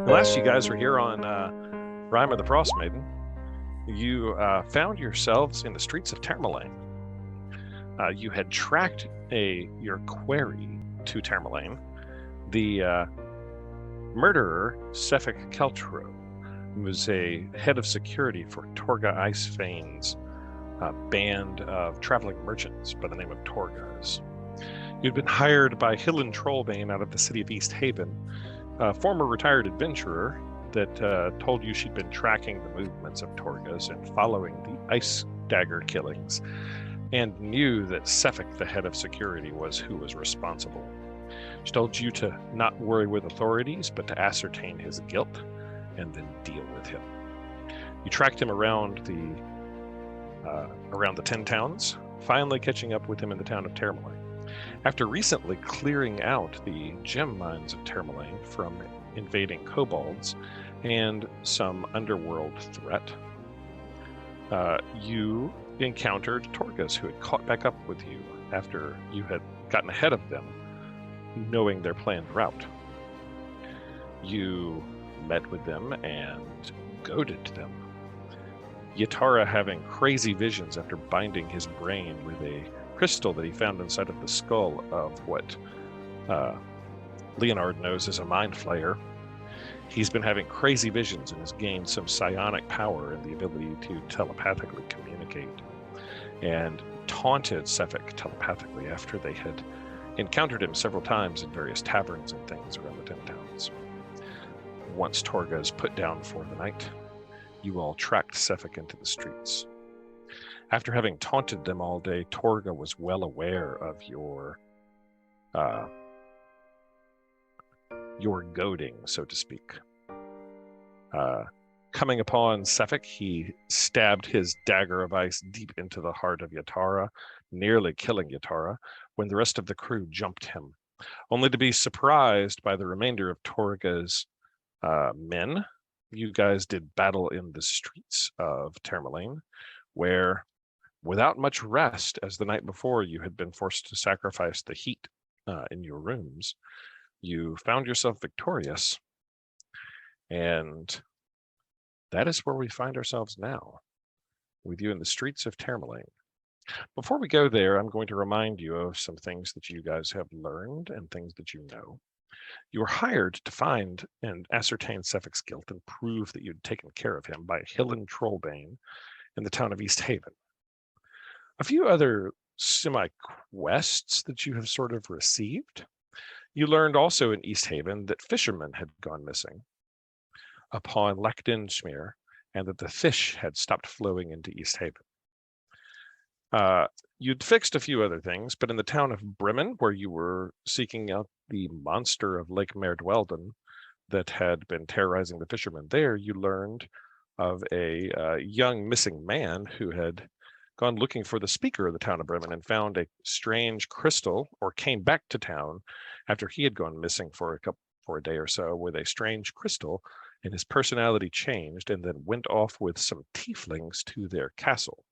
Last you guys were here on Rime of the Frostmaiden, you found yourselves in the streets of Termalaine. You had tracked your query to Termalaine. The murderer, Sefik Keltro, was a head of security for Torga Icefane's band of traveling merchants by the name of Torgas. You'd been hired by Hillen Trollbane out of the city of East Haven, a former retired adventurer that told you she'd been tracking the movements of Torgas and following the Ice Dagger killings, and knew that Sefik, the head of security, was who was responsible. She told you to not worry with authorities, but to ascertain his guilt and then deal with him. You tracked him around the 10 towns, finally catching up with him in the town of Termalaine. After recently clearing out the gem mines of Termalaine from invading kobolds and some underworld threat, you encountered Torgas, who had caught back up with you after you had gotten ahead of them, knowing their planned route. You met with them and goaded them. Yatara having crazy visions after binding his brain with a crystal that he found inside of the skull of what Leonard knows as a mind flayer. He's been having crazy visions and has gained some psionic power and the ability to telepathically communicate, and taunted Sefik telepathically after they had encountered him several times in various taverns and things around the 10 towns. Once Torga is put down for the night, you all tracked Sefik into the streets. After having taunted them all day, Torga was well aware of your goading, so to speak. Coming upon Sefik, he stabbed his dagger of ice deep into the heart of Yatara, nearly killing Yatara, when the rest of the crew jumped him, only to be surprised by the remainder of Torga's men. You guys did battle in the streets of Termalaine, where, without much rest, as the night before you had been forced to sacrifice the heat in your rooms, you found yourself victorious. And that is where we find ourselves now, with you in the streets of Termalaine. Before we go there, I'm going to remind you of some things that you guys have learned and things that you know. You were hired to find and ascertain Sefik's guilt and prove that you'd taken care of him by Hillen Trollbane in the town of East Haven. A few other semi-quests that you have sort of received. You learned also in East Haven that fishermen had gone missing upon Lekdinshmere, and that the fish had stopped flowing into East Haven. You'd fixed a few other things, but in the town of Bremen, where you were seeking out the monster of Lake Merdwelden that had been terrorizing the fishermen there, you learned of a young missing man who had gone looking for the speaker of the town of Bremen and found a strange crystal, or came back to town after he had gone missing for a day or so with a strange crystal, and his personality changed, and then went off with some tieflings to their castle.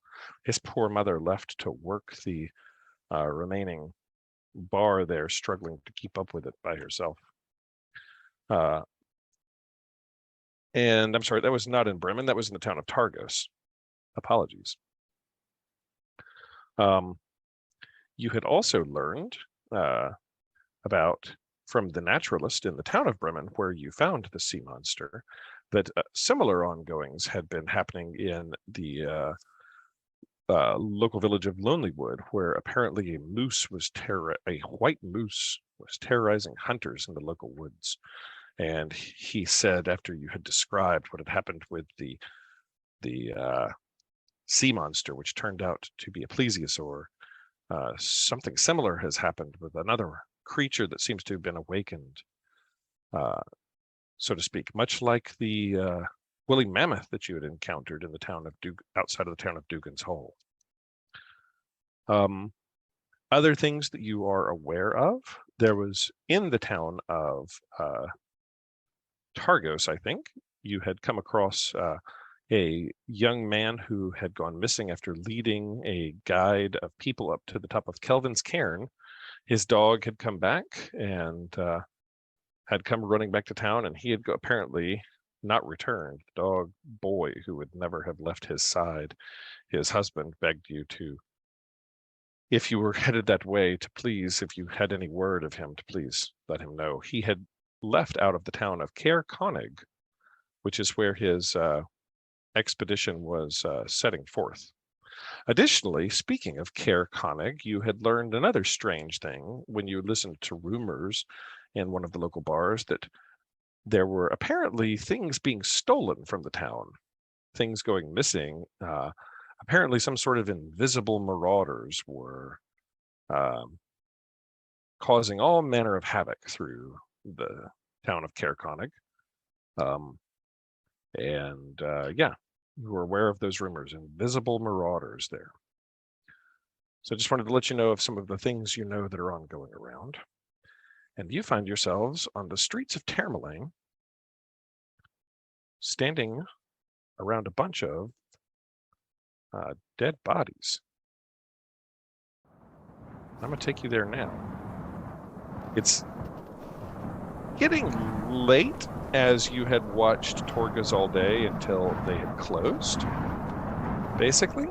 His poor mother left to work the remaining bar there, struggling to keep up with it by herself. And I'm sorry, that was not in Bremen, that was in the town of Targos. Apologies. You had also learned about, from the naturalist in the town of Bremen, where you found the sea monster, that similar ongoings had been happening in the local village of Lonelywood, where apparently a white moose was terrorizing hunters in the local woods. And he said, after you had described what had happened with the sea monster, which turned out to be a plesiosaur, something similar has happened with another creature that seems to have been awakened, so to speak, much like the woolly mammoth that you had encountered in the town of outside of the town of Dugan's Hole. Other things that you are aware of, there was in the town of Targos, I think, you had come across a young man who had gone missing after leading a guide of people up to the top of Kelvin's Cairn. His dog had come back, and had come running back to town, and he had apparently not returned. The dog boy, who would never have left his side, his husband, begged you to, if you were headed that way, to please, if you had any word of him, to please let him know. He had left out of the town of Caer Konig, which is where his expedition was setting forth. Additionally, speaking of Caer Konig, you had learned another strange thing when you listened to rumors in one of the local bars that there were apparently things being stolen from the town, things going missing. Apparently some sort of invisible marauders were causing all manner of havoc through the town of Caer Konig. Yeah, you were aware of those rumors, invisible marauders there. So I just wanted to let you know of some of the things you know that are ongoing around. And you find yourselves on the streets of Termalaine, standing around a bunch of dead bodies. I'm going to take you there now. It's getting late, as you had watched Torgas all day until they had closed, basically.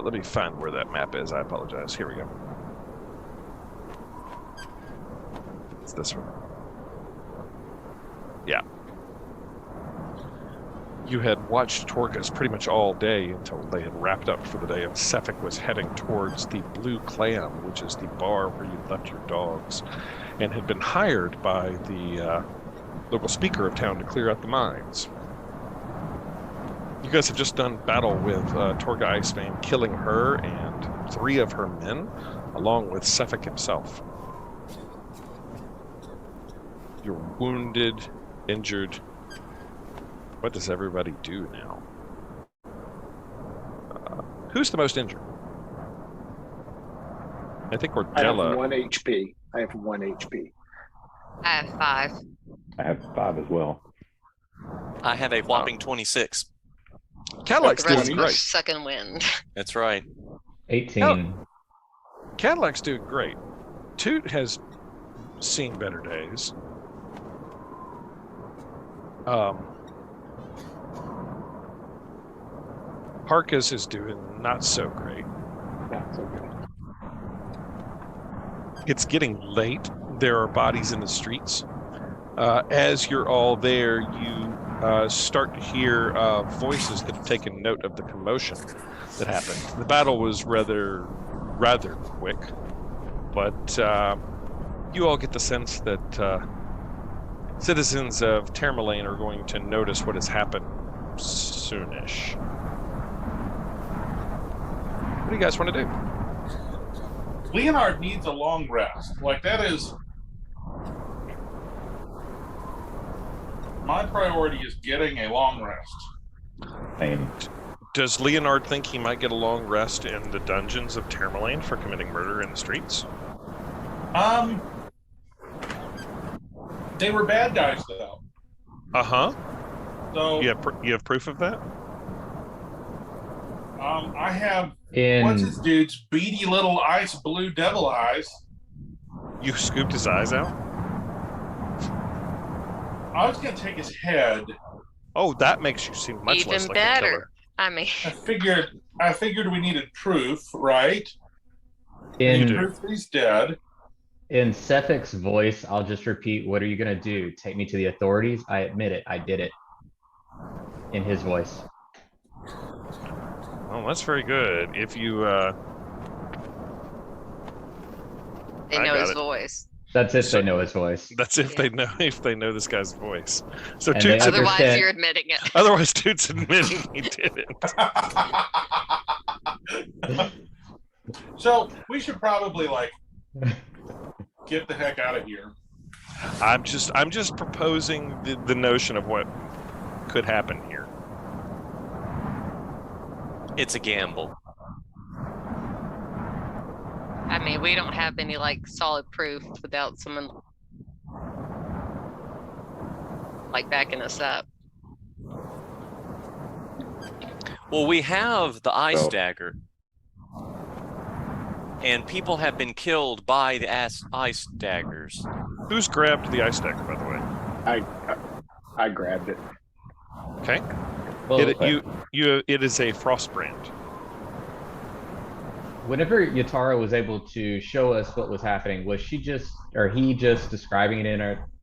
Let me find where that map is. I apologize. Here we go. It's this one. Yeah. You had watched Torgas pretty much all day until they had wrapped up for the day, and Sefik was heading towards the Blue Clam, which is the bar where you left your dogs, and had been hired by the local speaker of town to clear out the mines. You guys have just done battle with Torga Icewind, killing her and 3 of her men, along with Sefik himself. You're wounded, injured. What does everybody do now? Who's the most injured? I think Ordella. I have 1 HP. I have 1 HP. I have 5. I have 5 as well. I have a whopping 26. Cadillac's The rest doing of great. us second wind. That's right. 18. Cadillac's doing great. Toot has seen better days. Harkis is doing not so great. That's okay. It's getting late. There are bodies in the streets. As you're all there, you start to hear voices that have taken note of the commotion that happened. The battle was rather quick, but you all get the sense that citizens of Termalaine are going to notice what has happened soonish. What do you guys want to do? Leonard needs a long rest. Like, that is... My priority is getting a long rest. Same. Does Leonard think he might get a long rest in the dungeons of Termalaine for committing murder in the streets? They were bad guys, though. Uh-huh. So You have proof of that? I have In what's his dude's beady little ice blue devil eyes. You scooped his eyes out? I was gonna take his head. Oh, that makes you seem much Even less like a better. killer. I mean, I figured we needed proof, right? in Proof he's dead. in Sefik's voice, I'll just repeat, what are you gonna do? Take me to the authorities? I admit it, I did it. In his voice. Oh, that's very good. If you they I know got his it. voice. That's if they know his voice. that's if Yeah. they know this guy's voice. So And Toots they Otherwise, understand- you're admitting it. otherwise Toots admitting he didn't. So we should probably get the heck out of here. I'm just proposing the notion of what could happen here. It's a gamble. I mean, we don't have any solid proof without someone backing us up. Well, we have the ice So- dagger. and people have been killed by the ice daggers. Who's grabbed the ice dagger, by the way? I grabbed it. Okay. Well, It is a Frostbrand. whenever Yatara was able to show us what was happening, was she just, or he just describing it in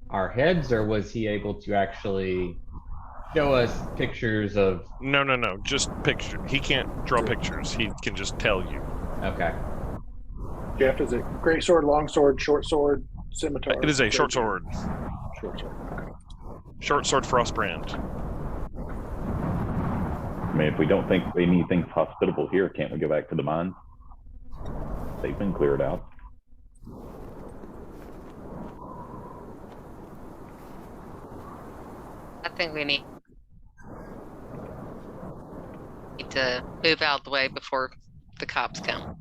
our heads, or was he able to actually show us pictures of? No, just picture. He can't draw pictures. He can just tell you. Okay. Jeff, is it great sword, long sword, short sword, scimitar? It is a short sword. Short sword. Okay. Short sword Frostbrand. I mean, if we don't think anything's hospitable here, can't we go back to the mines? They've been cleared out. I think we need to move out of the way before the cops come.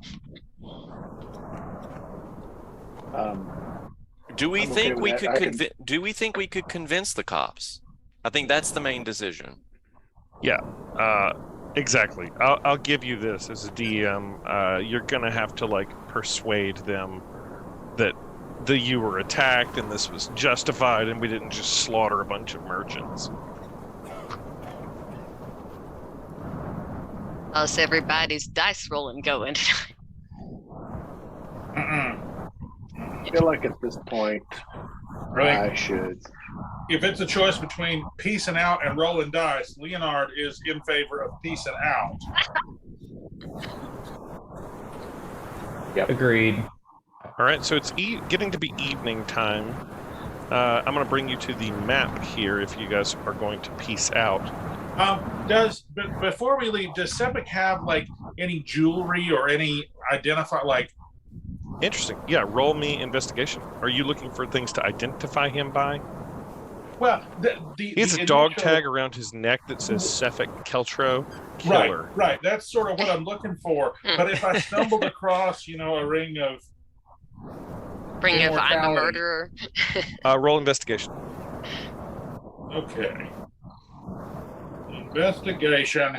Do we I'm okay think with we that. could I can- do we think we could convince the cops? I think that's the main decision. Yeah, exactly. I'll give you this as a DM. You're gonna have to like persuade them that you were attacked and this was justified and we didn't just slaughter a bunch of merchants. How's everybody's dice rolling going? Mm-mm. I feel like at this point, Really? I should. If it's a choice between peacing out and rolling dice, Leonard is in favor of peacing out. Agreed. All right, so it's getting to be evening time. I'm going to bring you to the map here if you guys are going to peace out. Before we leave, does Sepik have like any jewelry or any like? Interesting. Yeah, roll me investigation. Are you looking for things to identify him by? Well, He has a dog tag around his neck that says Sefik Keltro Killer. Right. That's sort of what I'm looking for. But if I stumbled across, a ring of Bring up, I'm a Immortality. murderer. Roll investigation. Okay. Investigation.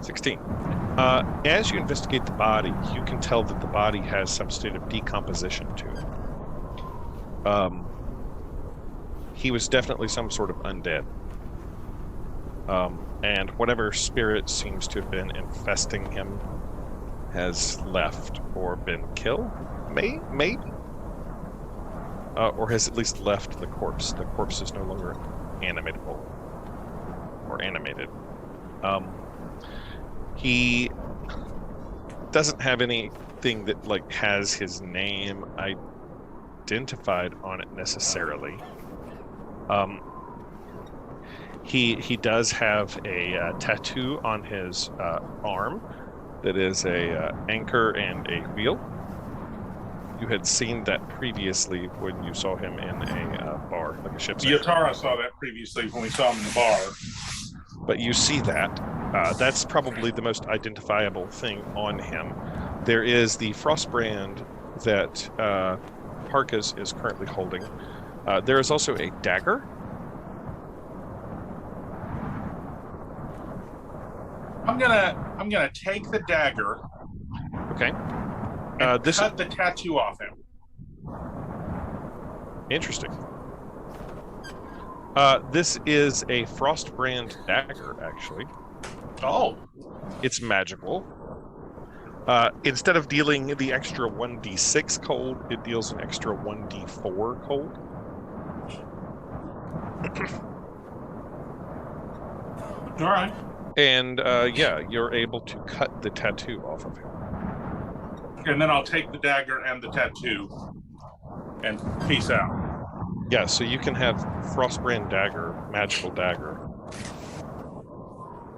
16. As you investigate the body, you can tell that the body has some state of decomposition to it. He was definitely some sort of undead. And whatever spirit seems to have been infesting him has left or been killed, maybe? Or has at least left the corpse. The corpse is no longer animatable or animated. He doesn't have anything that like has his name identified on it necessarily. He does have a tattoo on his arm that is a anchor and a wheel. You had seen that previously when you saw him in a bar, like a ship's anchor. Yatara saw that previously when we saw him in the bar. But you see that. That's probably the most identifiable thing on him. There is the Frostbrand that Harkus is currently holding. There is also a dagger. I'm gonna take the dagger. Okay. And This cut the tattoo off him. interesting. This is a Frostbrand dagger, actually. Oh. It's magical. Instead of dealing the extra 1d6 cold, it deals an extra 1d4 cold. All right. And yeah, you're able to cut the tattoo off of him. And then I'll take the dagger and the tattoo and peace out. Yeah, so you can have Frostbrand dagger, magical dagger.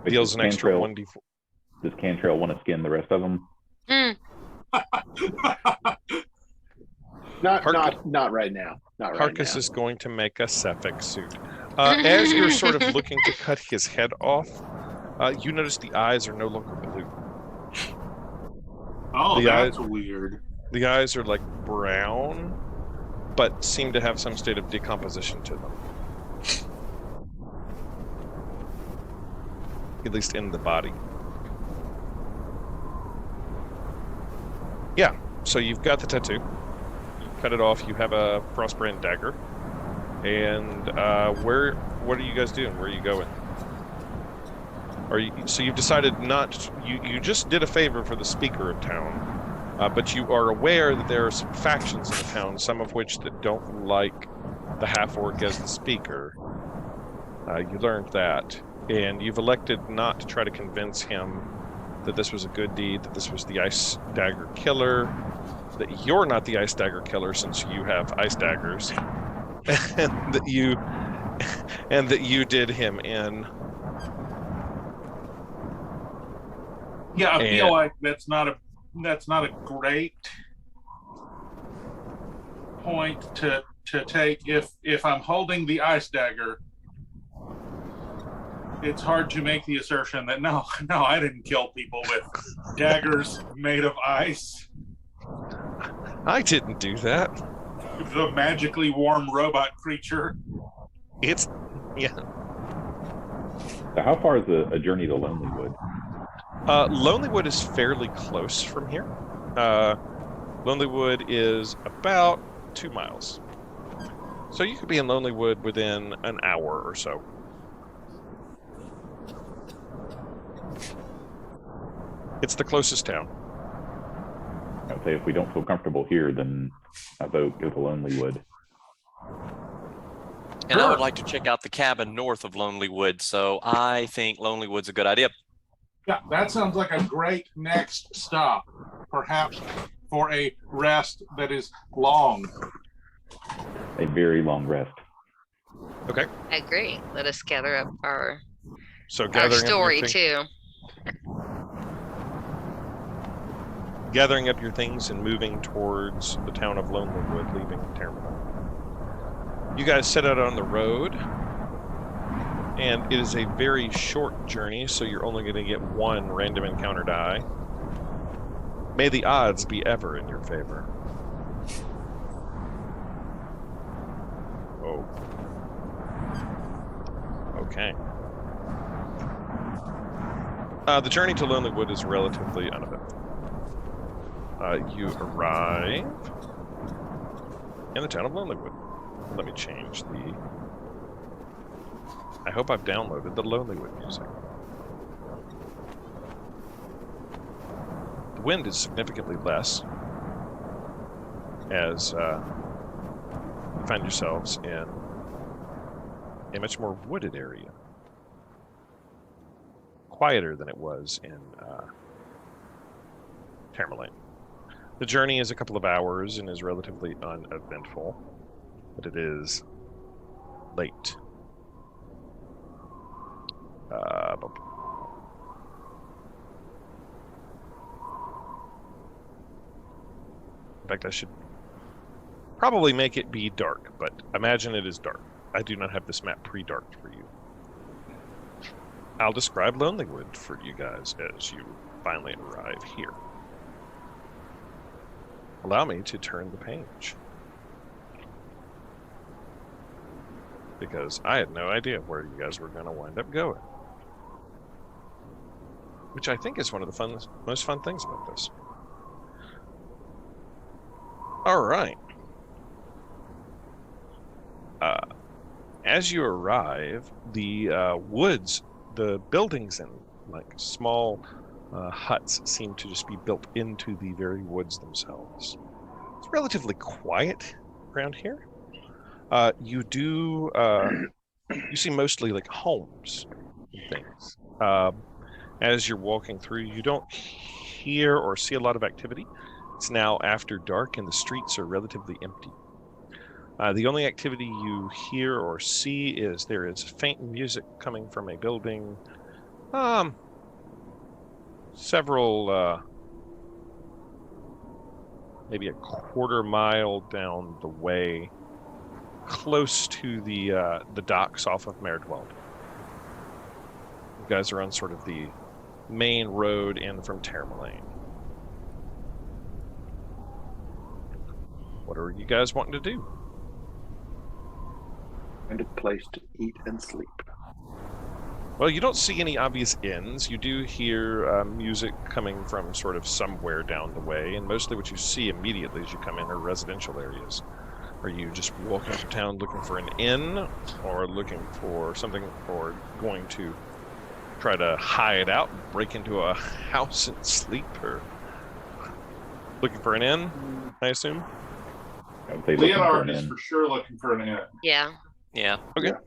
Deals an extra 1d4. Does Cantrell want to skin the rest of them? Not right now. Not right Harkus now. is going to make a Sefik suit. As you're sort of looking to cut his head off, you notice the eyes are no longer blue. Oh, The that's weird. The eyes are like brown, but seem to have some state of decomposition to them. At least in the body. So you've got the tattoo. You cut it off. You have a frostbrand dagger. And what are you guys doing? Where are you going? So you've decided not. You just did a favor for the speaker of town, but you are aware that there are some factions in the town, some of which that don't like the half-orc as the speaker. You learned that, and you've elected not to try to convince him that this was a good deed, that this was the Ice Dagger Killer, that you're not the Ice Dagger Killer since you have ice daggers, and that you did him in. Yeah, I feel like that's not a great point to take. If I'm holding the ice dagger, it's hard to make the assertion that no, I didn't kill people with daggers made of ice. I didn't do that. The magically warm robot creature. Yeah. So how far is a journey to Lonelywood? Lonelywood is fairly close from here. Lonelywood is about 2 miles. So you could be in Lonelywood within an hour or so. It's the closest town. I'd say if we don't feel comfortable here, then I vote go to Lonelywood. And I would like to check out the cabin north of Lonelywood, so I think Lonelywood's a good idea. Yeah, that sounds like a great next stop, perhaps for a rest that is long. A very long rest. Okay. I agree. Let us gather up our Gathering too. Gathering up your things and moving towards the town of Lonelywood, leaving Terminal. You guys set out on the road, and it is a very short journey, so you're only going to get one random encounter die. May the odds be ever in your favor. Oh. Okay. The journey to Lonelywood is relatively uneventful. You arrive in the town of Lonelywood. Let me change the... I hope I've downloaded the Lonelywood music. The wind is significantly less as you find yourselves in a much more wooded area. Quieter than it was in Tamerlane. The journey is a couple of hours and is relatively uneventful, but it is late. In fact, I should probably make it be dark, but imagine it is dark. I do not have this map pre-darked for you. I'll describe Lonelywood for you guys as you finally arrive here. Allow me to turn the page, because I had no idea where you guys were going to wind up going, which I think is one of the most fun things about this. All right. As you arrive, the woods, the buildings and like small huts seem to just be built into the very woods themselves. It's relatively quiet around here. You see mostly like homes and things. As you're walking through, you don't hear or see a lot of activity. It's now after dark and the streets are relatively empty. The only activity you hear or see is there is faint music coming from a building several maybe a quarter mile down the way, close to the docks off of Meredweld. You guys are on sort of the main road in from Tamerlane. What are you guys wanting to do? And a place to eat and sleep. Well, you don't see any obvious inns. You do hear music coming from sort of somewhere down the way, and mostly what you see immediately as you come in are residential areas. Are you just walking through town looking for an inn, or looking for something, or going to try to hide out, break into a house and sleep, or looking for an inn, I assume? I would say looking for Leonard an is inn. for sure looking for an inn. Yeah. Yeah. Okay. Yeah.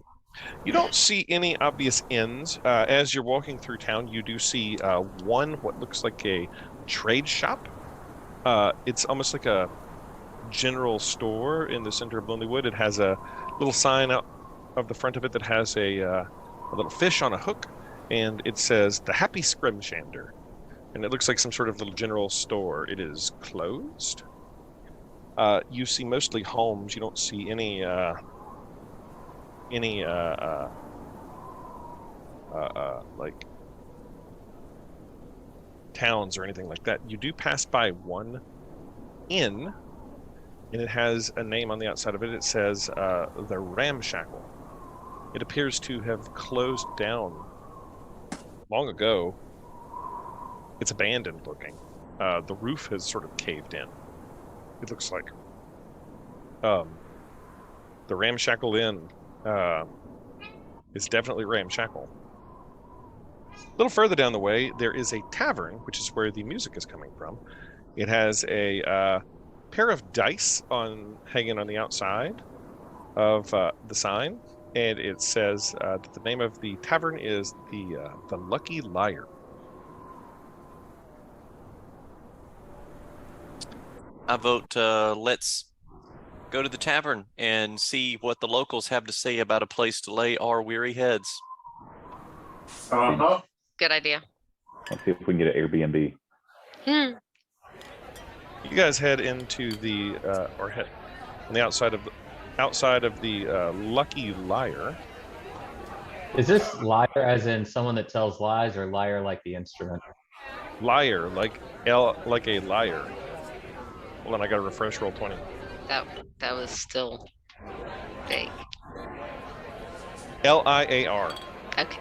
You don't see any obvious inns. As you're walking through town, you do see one, what looks like a trade shop. It's almost like a general store in the center of Lonelywood. It has a little sign out of the front of it that has a little fish on a hook, and it says the Happy Scrimshander. And it looks like some sort of little general store. It is closed. You see mostly homes. You don't see any like towns or anything like that. You do pass by one inn, and it has a name on the outside of it. It says the Ramshackle. It appears to have closed down long ago. It's abandoned looking. The roof has sort of caved in. It looks like the Ramshackle Inn is definitely ramshackle. A little further down the way, there is a tavern, which is where the music is coming from. It has a pair of dice hanging on the outside of the sign, and it says that the name of the tavern is the Lucky Liar. I vote let's go to the tavern and see what the locals have to say about a place to lay our weary heads. Uh-huh. Good idea. Let's see if we can get an Airbnb. Hmm. You guys head into the or head on the outside of the Lucky Liar. Is this liar as in someone that tells lies, or liar like the instrument? Liar, like a liar. Hold on, I gotta refresh roll 20. That was still big. Liar. Okay.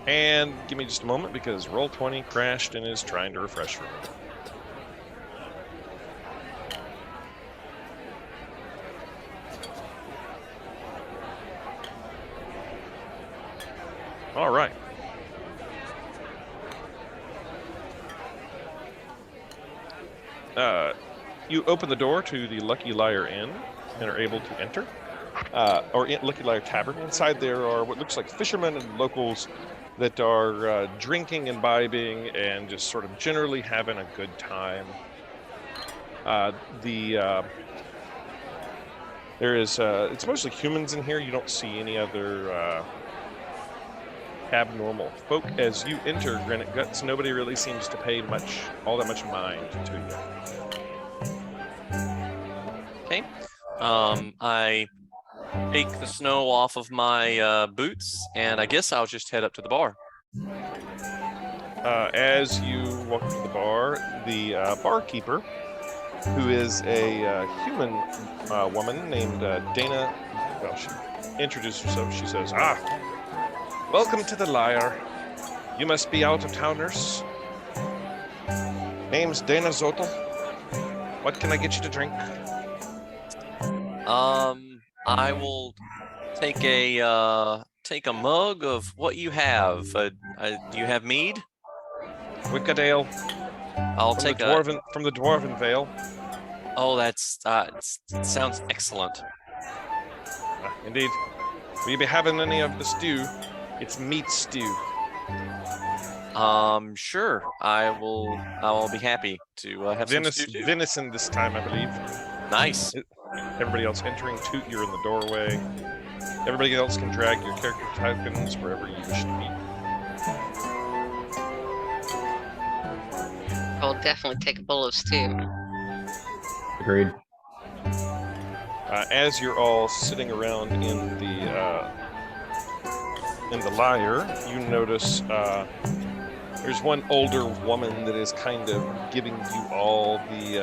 And give me just a moment because roll 20 crashed and is trying to refresh for me. All right. You open the door to the Lucky Liar Inn and are able to enter. Lucky Liar Tavern. Inside there are what looks like fishermen and locals that are drinking, imbibing, and just sort of generally having a good time. It's mostly humans in here. You don't see any other abnormal folk. As you enter Granite Guts, nobody really seems to pay all that much mind to you. Okay. I take the snow off of my boots, and I guess I'll just head up to the bar. As you walk to the bar, the barkeeper, who is a human woman named Dana, well, she introduced herself. She says, welcome to the Liar. You must be out-of-towners. Name's Dana Zotel. What can I get you to drink? I will take a mug of what you have. Do you have mead? Wicked ale. I'll take from the Dwarven Vale. Oh, that's sounds excellent. Indeed. Will you be having any of the stew? It's meat stew. Sure. I will be happy to have some stew too. Venison this time, I believe. Nice. Everybody else entering, Toot, you're in the doorway. Everybody else can drag your character tokens wherever you wish to be. I'll definitely take a bowl of stew. Agreed. As you're all sitting around in the Liar, you notice there's one older woman that is kind of giving you all the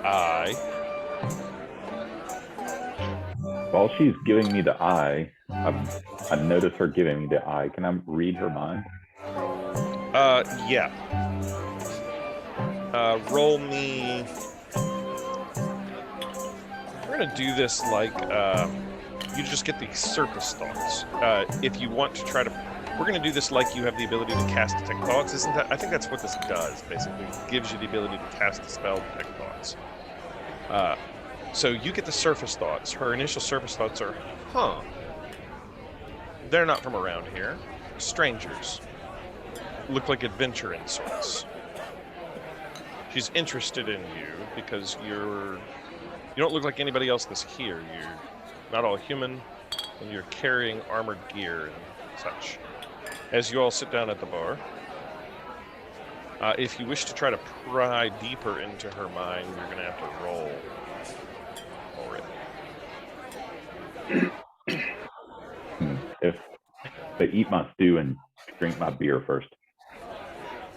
eye. While she's giving me the eye, I noticed her giving me the eye. Can I read her mind? Yeah. Roll me. We're gonna do this like you just get these surface thoughts. If you want to try to, we're gonna do this like you have the ability to cast detect thoughts. Isn't that? I think that's what this does. Basically, it gives you the ability to cast a spell, detect thoughts. So you get the surface thoughts. Her initial surface thoughts are, they're not from around here. Strangers. Look like adventuring sorts. She's interested in you because you don't look like anybody else that's here. You're not all human, and you're carrying armored gear and such. As you all sit down at the bar, if you wish to try to pry deeper into her mind, you're going to have to roll for it. If they eat my stew and drink my beer first.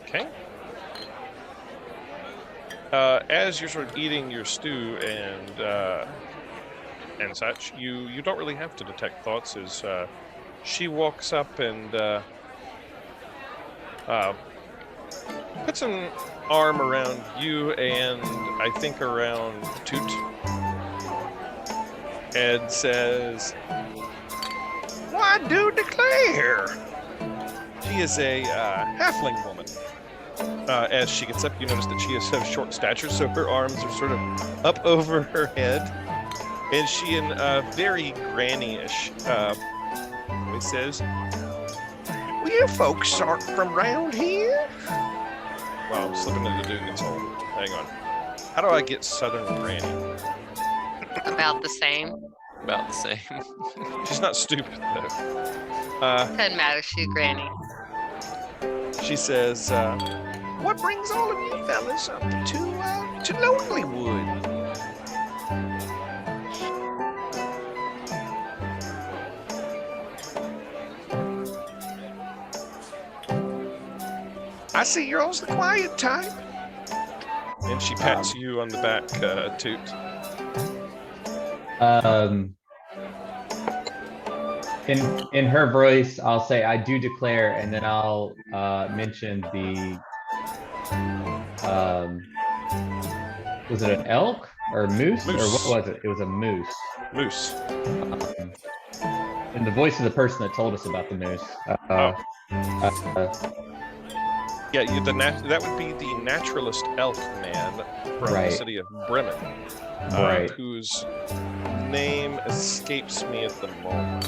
Okay. As you're sort of eating your stew and such, you don't really have to detect thoughts. As she walks up and puts an arm around you and I think around Toot, and says, "I do declare." She is a halfling woman. As she gets up, you notice that she is of short stature, so her arms are sort of up over her head. And she, in very granny-ish voice, says, "Well, you folks aren't from round here?" Well, I'm slipping into the dude gets old. Hang on. How do I get Southern Granny? About the same. About the same. She's not stupid, though. Doesn't matter. She's granny. She says, "What brings all of you fellas up to Lonelywood?" "I see you're always the quiet type." And she pats you on the back, Toot. In her voice, I'll say, "I do declare," and then I'll mention the was it an elk or moose, or what was it? It was a moose. Moose. In the voice of the person that told us about the moose. Yeah, that would be the naturalist elf man from the city of Bremen, Right. whose name escapes me at the moment.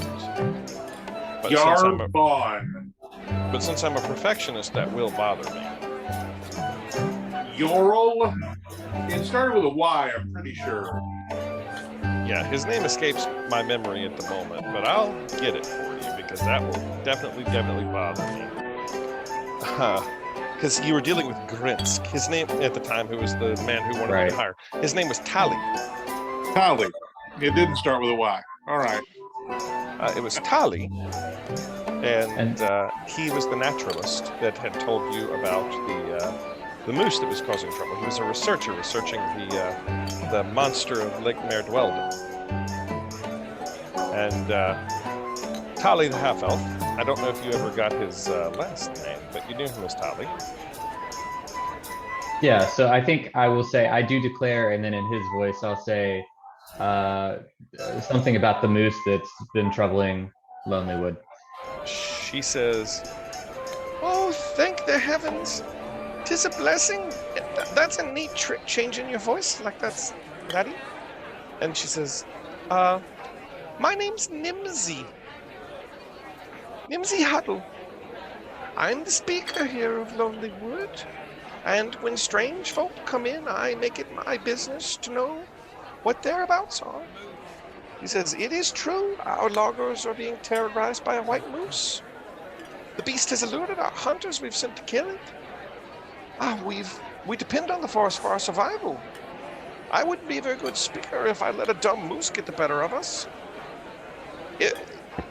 But since I'm a perfectionist, that will bother me. Yorl? It started with a Y, I'm pretty sure. Yeah, his name escapes my memory at the moment, but I'll get it for you because that will definitely bother me. Because you were dealing with Grinsk. His name at the time, who was the man who wanted to hire, his name was Tali. Tali. It didn't start with a Y. All right. It was Tali, and he was the naturalist that had told you about the moose that was causing trouble. He was a researcher researching the monster of Lake Merdwelden. And Tali the half-elf, I don't know if you ever got his last name, but you knew him as Tali. Yeah, so I think I will say, "I do declare," and then in his voice, I'll say something about the moose that's been troubling Lonelywood. She says, "Oh, thank the heavens. 'Tis a blessing." That's a neat trick, changing your voice like that's Laddie. And she says, "My name's Nimsy. Nimsy Huddle. I'm the speaker here of Lonelywood. And when strange folk come in, I make it my business to know what their abouts are." He says, "It is true, our loggers are being terrorized by a white moose. The beast has eluded our hunters we've sent to kill it. We depend on the forest for our survival. I wouldn't be a very good speaker if I let a dumb moose get the better of us.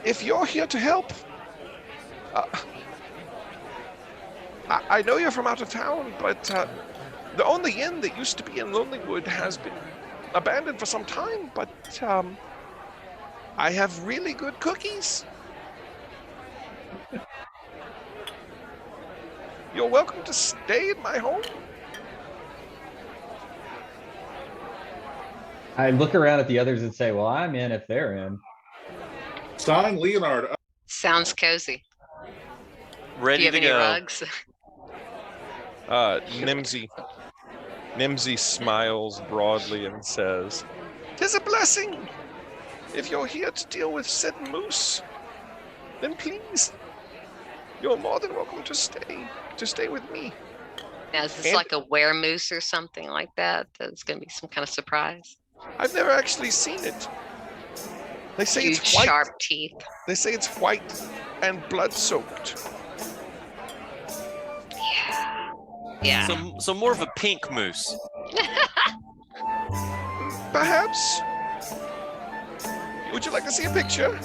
If you're here to help, I know you're from out of town, but the only inn that used to be in Lonelywood has been abandoned for some time, but I have really good cookies. You're welcome to stay in my home. I look around at the others and say, well, I'm in if they're in. Sign Leonard. Sounds cozy. Do Ready you have to any go. rugs? Nimsy smiles broadly and says, "'Tis a blessing. If you're here to deal with said moose, then please, you're more than welcome to stay with me." Now, is this And- like a weremoose or something like that? That's going to be some kind of surprise. I've never actually seen it. They say Huge, it's white. sharp teeth. They say it's white and blood-soaked. Yeah. So more of a pink moose. Perhaps. Would you like to see a picture?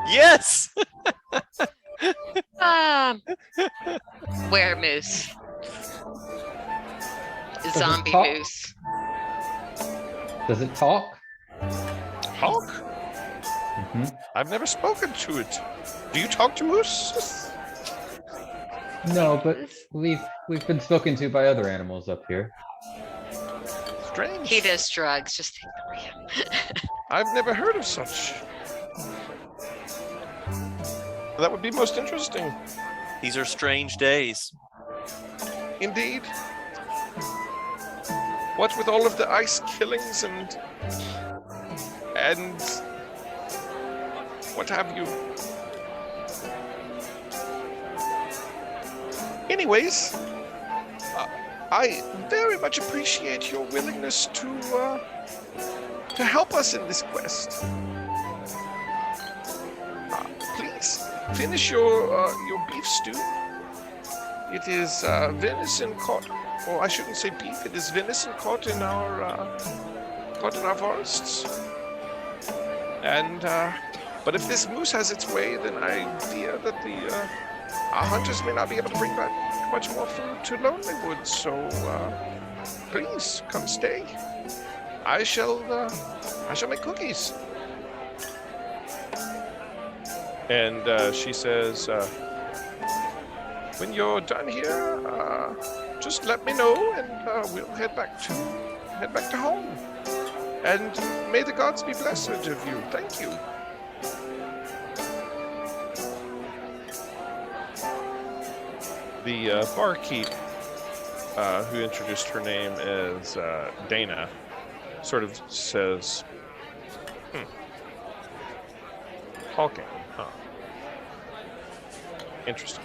Yes. Weremoose. it Zombie talk? moose. Does it talk? Talk? Hmm. I've never spoken to it. Do you talk to moose? No, but we've been spoken to by other animals up here. Strange. He does drugs. Just ignore him. I've never heard of such. That would be most interesting. These are strange days. Indeed. What with all of the ice killings and what have you. Anyways, I very much appreciate your willingness to help us in this quest. Please finish your beef stew. It is venison caught, or I shouldn't say beef. It is venison caught in our forests. And but if this moose has its way, then I fear that our hunters may not be able to bring back much more food to Lonely Woods. So please come stay. I shall make cookies. And she says, when you're done here, just let me know, and we'll head back to home. And may the gods be blessed of you. Thank you. The barkeep, who introduced her name as Dana, sort of says, talking, huh? Interesting.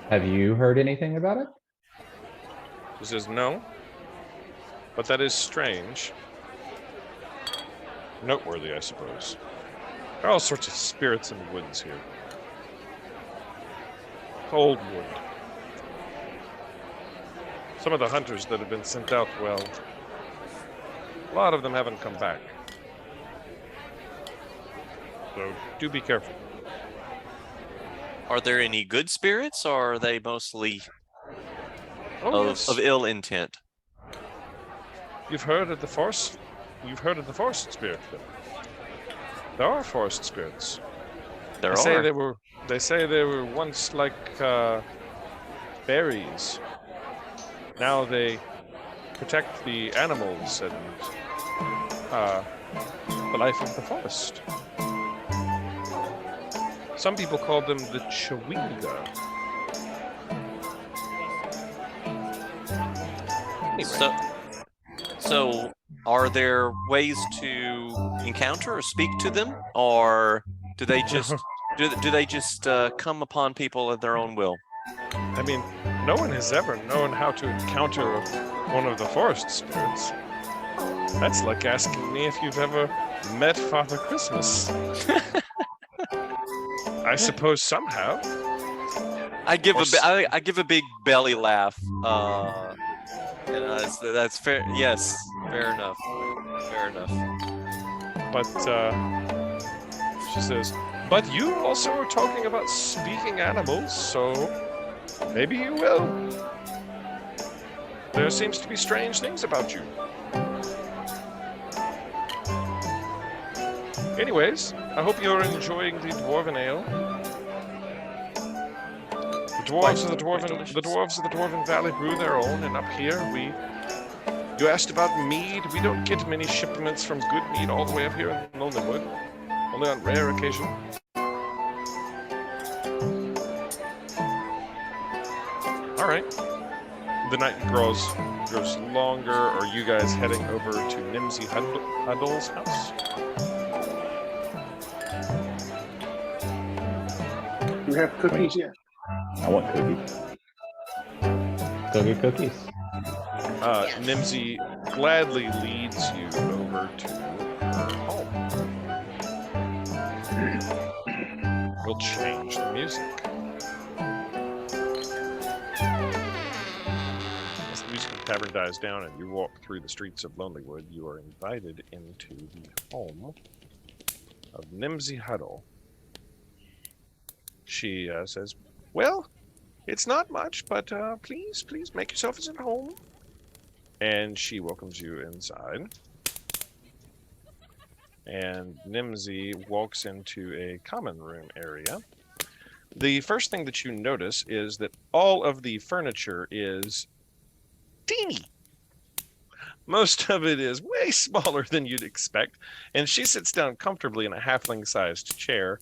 Have you heard anything about it? She says, no, but that is strange. Noteworthy, I suppose. There are all sorts of spirits in the woods here. Cold wood. Some of the hunters that have been sent out, well, a lot of them haven't come back. So do be careful. Are there any good spirits, or are they mostly Yes. of ill intent? You've heard of the forest? You've heard of the forest spirit? Then? There are forest spirits. There They say are. they say they were once like fairies. Now they protect the animals and the life of the forest. Some people call them the Chawinga. Anyway. So are there ways to encounter or speak to them, or do they just do they just come upon people at their own will? I mean, no one has ever known how to encounter one of the forest spirits. That's like asking me if you've ever met Father Christmas. I suppose some have. I give a big belly laugh. That's fair. Yes, fair enough. Fair enough. But she says, but you also were talking about speaking animals, so maybe you will. There seems to be strange things about you. Anyways, I hope you're enjoying the dwarven ale. The dwarves of the dwarven valley brew their own, and up here you asked about mead. We don't get many shipments from good mead all the way up here in Lonelywood. Only on rare occasion. All right. The night grows longer. Are you guys heading over to Nimsy Huddle's house? Do we have cookies yet? I want cookies. Go get cookies. Nimsy gladly leads you over to her home. We'll change the music. As the music of the tavern dies down and you walk through the streets of Lonelywood, you are invited into the home of Nimsy Huddle. She says, well, it's not much, but please make yourselves at home. And she welcomes you inside. And Nimsy walks into a common room area. The first thing that you notice is that all of the furniture is teeny. Most of it is way smaller than you'd expect. And she sits down comfortably in a halfling-sized chair.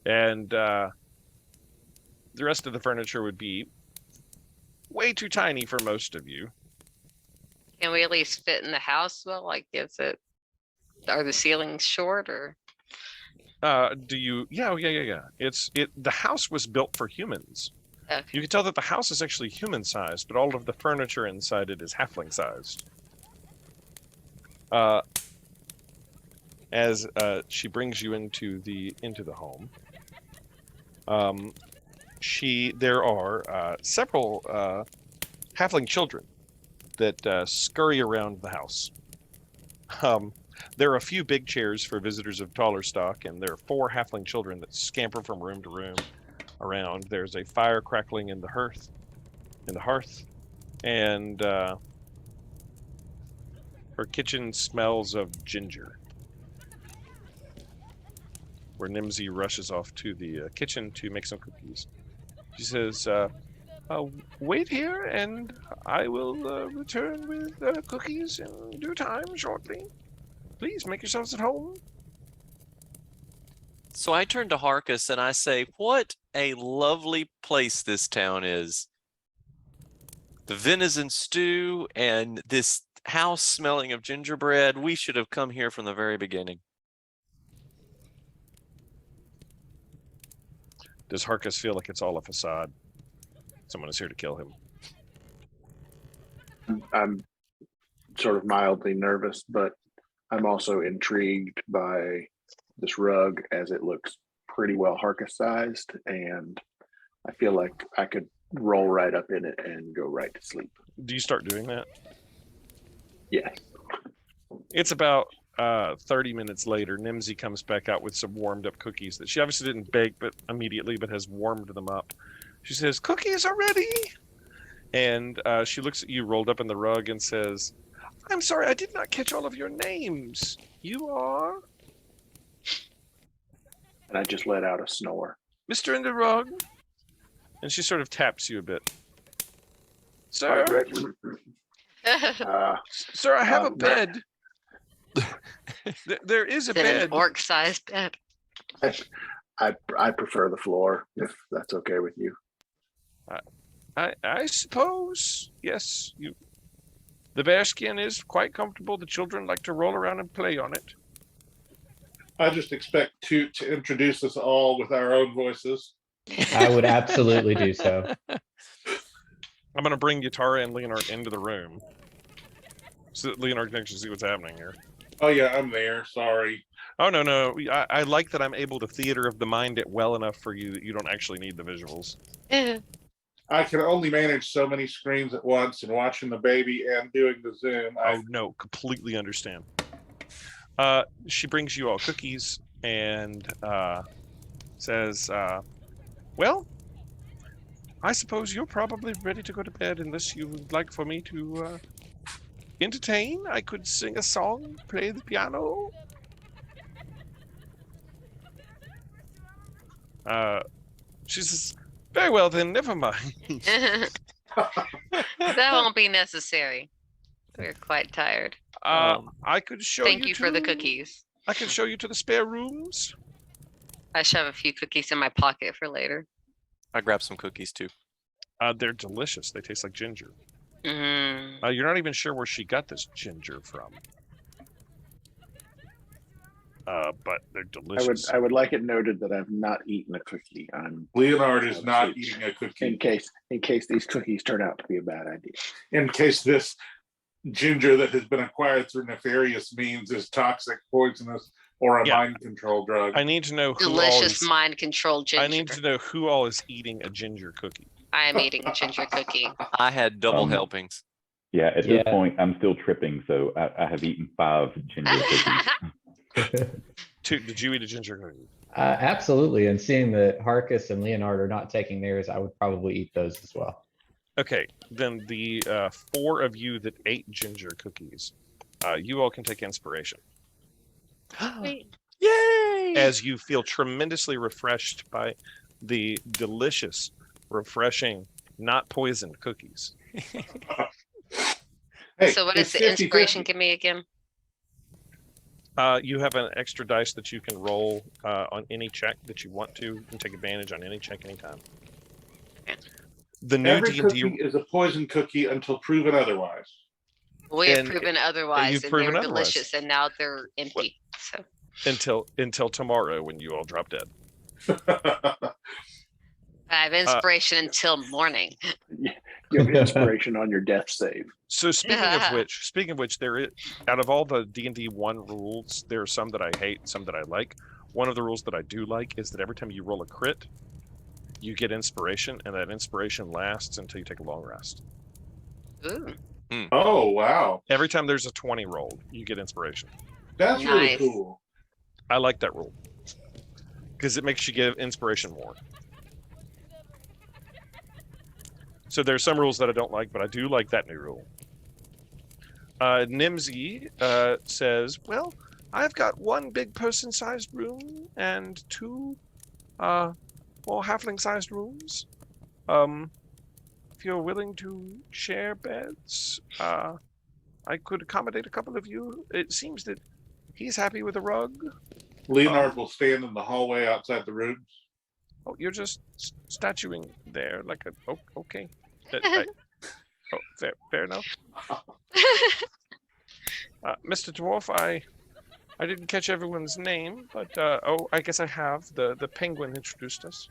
And the rest of the furniture would be way too tiny for most of you. Can we at least fit in the house? Well, like, are the ceilings short or? Yeah. The house was built for humans. Okay. You can tell that the house is actually human-sized, but all of the furniture inside it is halfling-sized. As she brings you into the home, there are several halfling children that scurry around the house. There are a few big chairs for visitors of taller stock, and there are 4 halfling children that scamper from room to room around. There's a fire crackling in the hearth, and her kitchen smells of ginger. Where Nimsy rushes off to the kitchen to make some cookies. She says, wait here, and I will return with cookies in due time shortly. Please make yourselves at home. So I turn to Harkus and I say, what a lovely place this town is. The venison stew and this house smelling of gingerbread. We should have come here from the very beginning. Does Harkus feel like it's all a facade? Someone is here to kill him. I'm sort of mildly nervous, but I'm also intrigued by this rug as it looks pretty well Harkus sized, and I feel like I could roll right up in it and go right to sleep. Do you start doing that? Yes. It's about 30 minutes later. Nimsy comes back out with some warmed up cookies that she obviously didn't bake immediately, but has warmed them up. She says, cookies are ready. And she looks at you rolled up in the rug and says, I'm sorry, I did not catch all of your names. You are? And I just let out a snore. Mr. in the rug. And she sort of taps you a bit. Sir? Sir, I have a bed. There is a bed. An orc-sized bed. I prefer the floor, if that's okay with you. I suppose, yes. The bearskin is quite comfortable. The children like to roll around and play on it. I just expect to introduce us all with our own voices. I would absolutely do so. I'm going to bring Yatara and Leonard into the room so that Leonard can actually see what's happening here. Oh yeah, I'm there. Sorry. Oh, no. I like that I'm able to theater of the mind it well enough for you that you don't actually need the visuals. I can only manage so many screens at once, and watching the baby and doing the Zoom. Oh, no, completely understand. She brings you all cookies and says, well, I suppose you're probably ready to go to bed unless you would like for me to entertain. I could sing a song, play the piano. She says, "Very well then, never mind." That won't be necessary. We're quite tired. I could show Thank you you for the to- cookies. I can show you to the spare rooms. I shove a few cookies in my pocket for later. I grabbed some cookies too. They're delicious. They taste like ginger. Mm. You're not even sure where she got this ginger from. But they're delicious. I would like it noted that I've not eaten a cookie. Leonard is not eating a cookie. In case these cookies turn out to be a bad idea. In case this ginger that has been acquired through nefarious means is toxic, poisonous, or a mind control drug. I need to know who Delicious mind control ginger. I need to know who all is eating a ginger cookie. I am eating a ginger cookie. I had double helpings. Yeah, at this point, I'm still tripping, so I have eaten 5 ginger cookies. Did you eat a ginger cookie? Absolutely. And seeing that Harkus and Leonard are not taking theirs, I would probably eat those as well. Okay, then the 4 of you that ate ginger cookies, you all can take inspiration. Yay! As you feel tremendously refreshed by the delicious, refreshing, not poisoned cookies. Hey, So what does it's the inspiration 50-50. give me again? You have an extra dice that you can roll on any check that you want to. You can take advantage on any check anytime. The new Every D&D cookie is a poison cookie until proven otherwise. We have And- proven otherwise, you've and proven they're otherwise. delicious, and now they're empty. So until tomorrow when you all drop dead. I have inspiration until morning. You have inspiration on your death save. So speaking of which, there is, out of all the D&D 1 rules, there are some that I hate, some that I like. One of the rules that I do like is that every time you roll a crit, you get inspiration, and that inspiration lasts until you take a long rest. Ooh, Oh, wow. Every time there's a 20 rolled, you get inspiration. That's really Nice. cool. I like that rule because it makes you give inspiration more. So there's some rules that I don't like, but I do like that new rule. Nimsy says, "Well, I've got 1 big person-sized room and 2 more halfling-sized rooms. If you're willing to share beds, I could accommodate a couple of you. It seems that he's happy with a rug. Leonard will stand in the hallway outside the rooms. Oh, you're just statuing there like a... Oh, okay. Fair enough. Mr. Dwarf, I didn't catch everyone's name, but I guess I have. The penguin introduced us.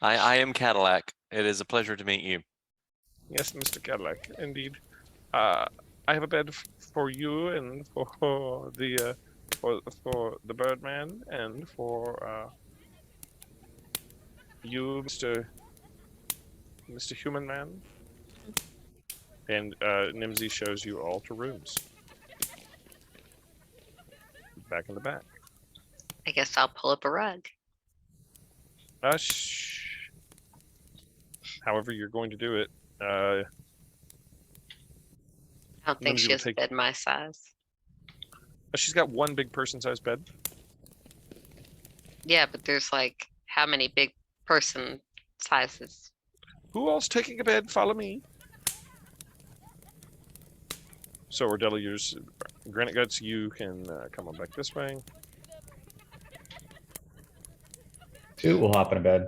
I am Cadillac. It is a pleasure to meet you. Yes, Mr. Cadillac, indeed. I have a bed for you and for the Birdman and for you, Mr. Human Man. And Nimsy shows you all to rooms. Back in the back. I guess I'll pull up a rug. However you're going to do it. I don't think Nimsy she will has a take- bed my size. She's got 1 big person-sized bed. Yeah, but there's like how many big person sizes? Who else taking a bed? Follow me. So Ordelia, yours, Granite Guts, you can come on back this way. 2 will hop in a bed.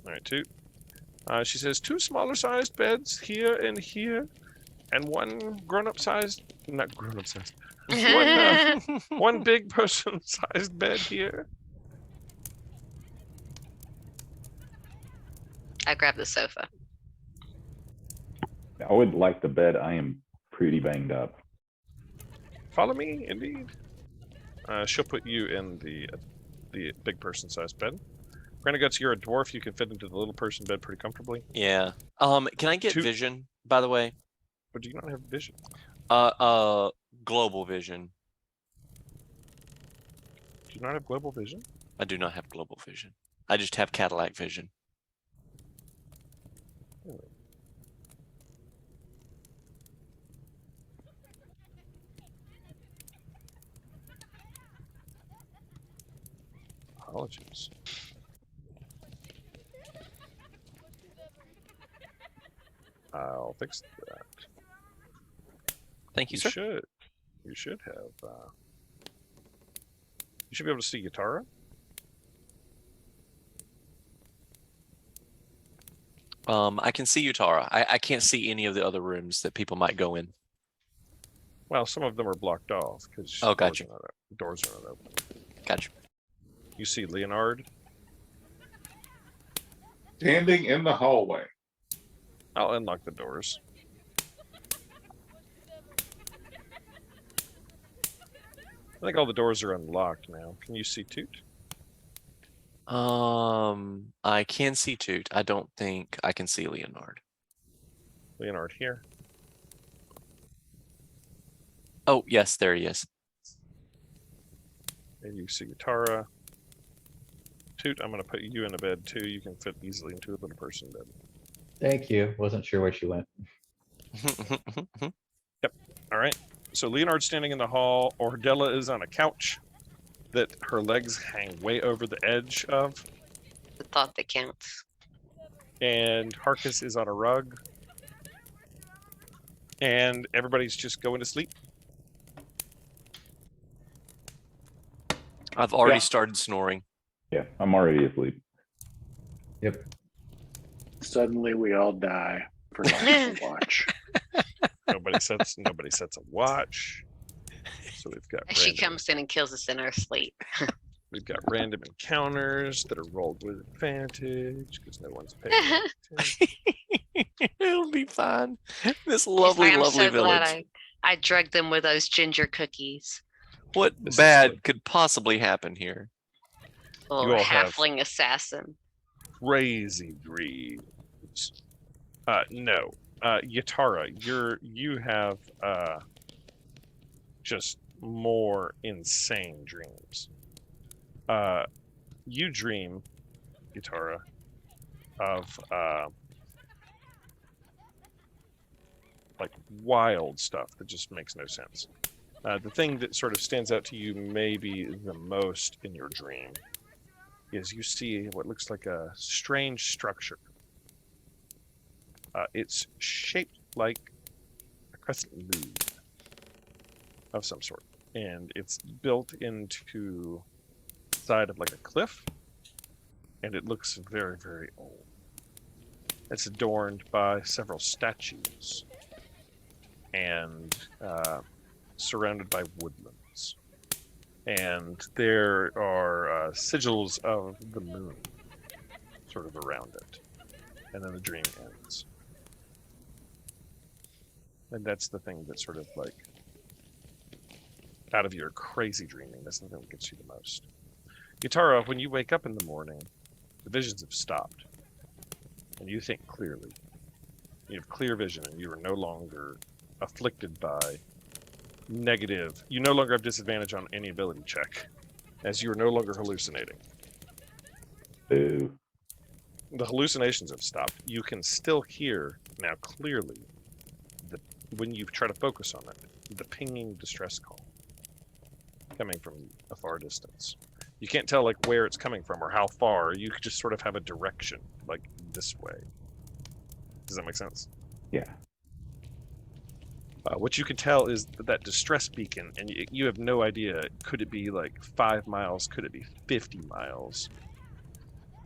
All right, 2. She says 2 smaller-sized beds here and here, and 1 grown-up sized, not grown-up sized, 1 big person-sized bed here. I grab the sofa. I would like the bed. I am pretty banged up. Follow me, indeed. She'll put you in the big person-sized bed. Granite Guts, you're a dwarf. You can fit into the little person bed pretty comfortably. Yeah. Can I get 2. vision, by the way? But do you not have vision? Global vision. Do you not have global vision? I do not have global vision. I just have Cadillac vision. apologies. I'll fix that. Thank you, You sir. should. You should have. You should be able to see Yatara. I can see you, Tara. I can't see any of the other rooms that people might go in. Well, some of them are blocked off because Oh, gotcha. doors are not open. Gotcha. You see Leonard. Standing in the hallway. I'll unlock the doors. I think all the doors are unlocked now. Can you see Toot? I can see Toot. I don't think I can see Leonard. Leonard here. Oh, yes, there he is. And you see Yatara. Toot, I'm going to put you in a bed too. You can fit easily into a little person bed. Thank you. Wasn't sure where she went. All right. So Leonard's standing in the hall. Ordella is on a couch that her legs hang way over the edge of. The thought that counts. And Harkus is on a rug. And everybody's just going to sleep. I've already Yeah. started snoring. Yeah, I'm already asleep. Yep. Suddenly we all die for not to watch. Nobody sets a watch. So we've got She random, comes in and kills us in our sleep. we've got random encounters that are rolled with advantage because no one's paying attention. It'll be fine. This She's lovely, like, I'm lovely so village. glad I drugged them with those ginger cookies. What This is bad what- could possibly happen here? Little all have- halfling assassin. Crazy dreams. No. Yatara, you have just more insane dreams. You dream, Yatara, of like wild stuff that just makes no sense. The thing that sort of stands out to you maybe the most in your dream is you see what looks like a strange structure. It's shaped like a crescent moon of some sort, and it's built into the side of like a cliff, and it looks very, very old. It's adorned by several statues and surrounded by woodlands. And there are sigils of the moon sort of around it. And then the dream ends. And that's the thing that sort of like, out of your crazy dreaming, that's the thing that gets you the most. Yatara, when you wake up in the morning, the visions have stopped. And you think clearly. You have clear vision, and you are no longer afflicted by negative. You no longer have disadvantage on any ability check, as you are no longer hallucinating. Boo. The hallucinations have stopped. You can still hear now clearly when you try to focus on it, the pinging distress call coming from a far distance. You can't tell like where it's coming from or how far. You could just sort of have a direction, like this way. Does that make sense? Yeah. What you can tell is that distress beacon, and you have no idea. Could it be like 5 miles? Could it be 50 miles?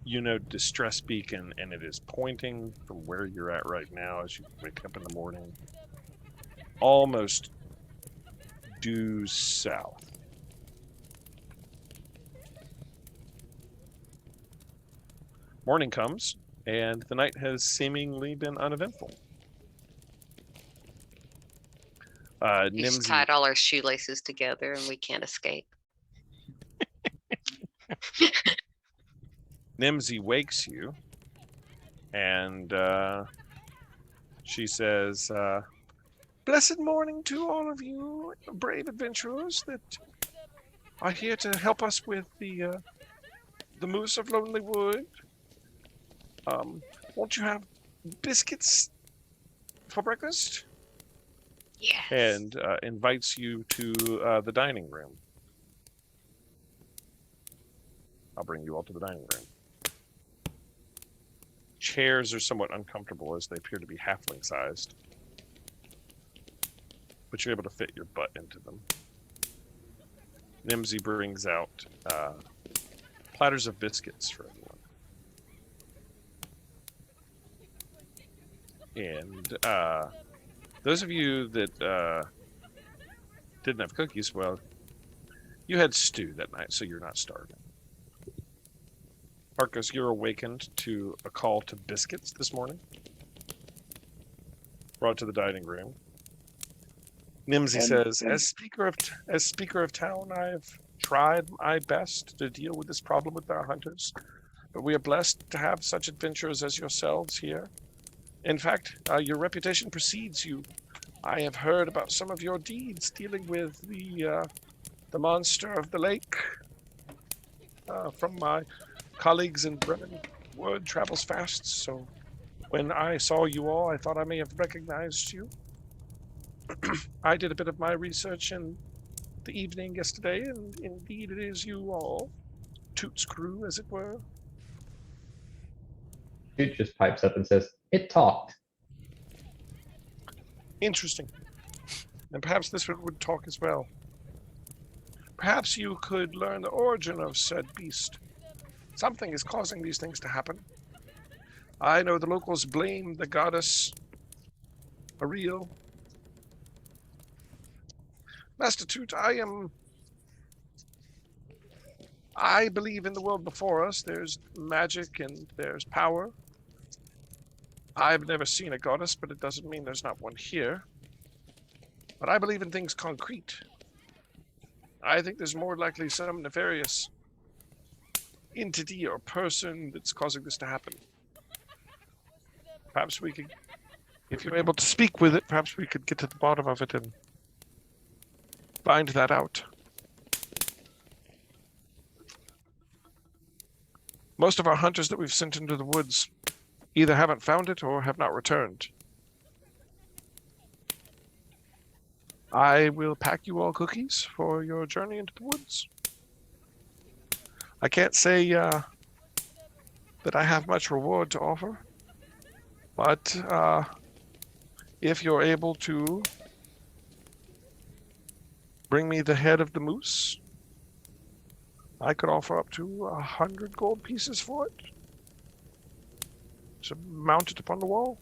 You know, distress beacon, and it is pointing from where you're at right now as you wake up in the morning, almost due south. Morning comes, and the night has seemingly been uneventful. He's Nimsy, tied all our shoelaces together and we can't escape. Nimsy wakes you, and she says, "Blessed morning to all of you, brave adventurers that are here to help us with the Moose of Lonely Wood. Won't you have biscuits for breakfast?" Yes. And invites you to the dining room. I'll bring you all to the dining room. Chairs are somewhat uncomfortable as they appear to be halfling sized, but you're able to fit your butt into them. Nimsy brings out platters of biscuits for everyone. And those of you that didn't have cookies, well, you had stew that night, so you're not starving. Marcus, you're awakened to a call to biscuits this morning. Brought to the dining room. Nimsy says, as speaker of town, I've tried my best to deal with this problem with our hunters, but we are blessed to have such adventurers as yourselves here. In fact, your reputation precedes you. I have heard about some of your deeds dealing with the monster of the lake from my colleagues in Bremen. Word travels fast, so when I saw you all, I thought I may have recognized you. I did a bit of my research in the evening yesterday, and indeed it is you all. Toot's crew, as it were. Toot just pipes up and says, "It talked." Interesting. And perhaps this one would talk as well. Perhaps you could learn the origin of said beast. Something is causing these things to happen. I know the locals blame the goddess Ariel. Master Toot, I believe in the world before us. There's magic and there's power. I've never seen a goddess, but it doesn't mean there's not one here. But I believe in things concrete. I think there's more likely some nefarious entity or person that's causing this to happen. Perhaps we could, if you're able to speak with it, perhaps we could get to the bottom of it and find that out. Most of our hunters that we've sent into the woods either haven't found it or have not returned. I will pack you all cookies for your journey into the woods. I can't say that I have much reward to offer, but if you're able to bring me the head of the moose, I could offer up to 100 gold pieces for it. So mount it upon the wall.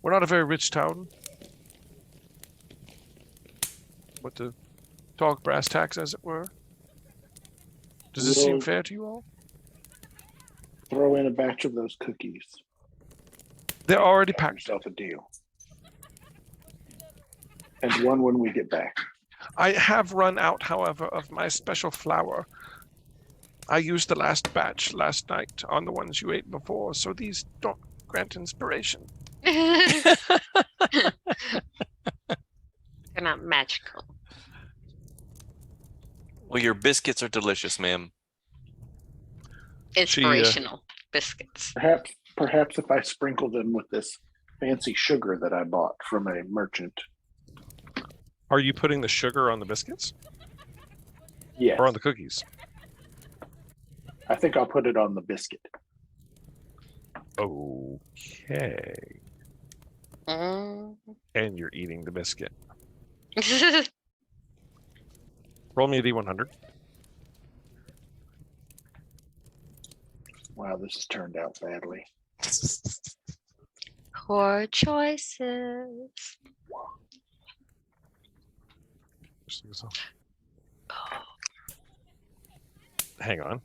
We're not a very rich town, but to talk brass tacks, as it were. Does this seem fair to you all? Throw in a batch of those cookies. They're already Have packed. yourself a deal. And one when we get back. I have run out, however, of my special flour. I used the last batch last night on the ones you ate before, so these don't grant inspiration. They're not magical. Well, your biscuits are delicious, ma'am. Inspirational biscuits. Perhaps if I sprinkle them with this fancy sugar that I bought from a merchant. Are you putting the sugar on the biscuits? Yes. Or on the cookies? I think I'll put it on the biscuit. Okay. And you're eating the biscuit. Roll me a D100. Wow, this has turned out badly. Poor choices. Hang on.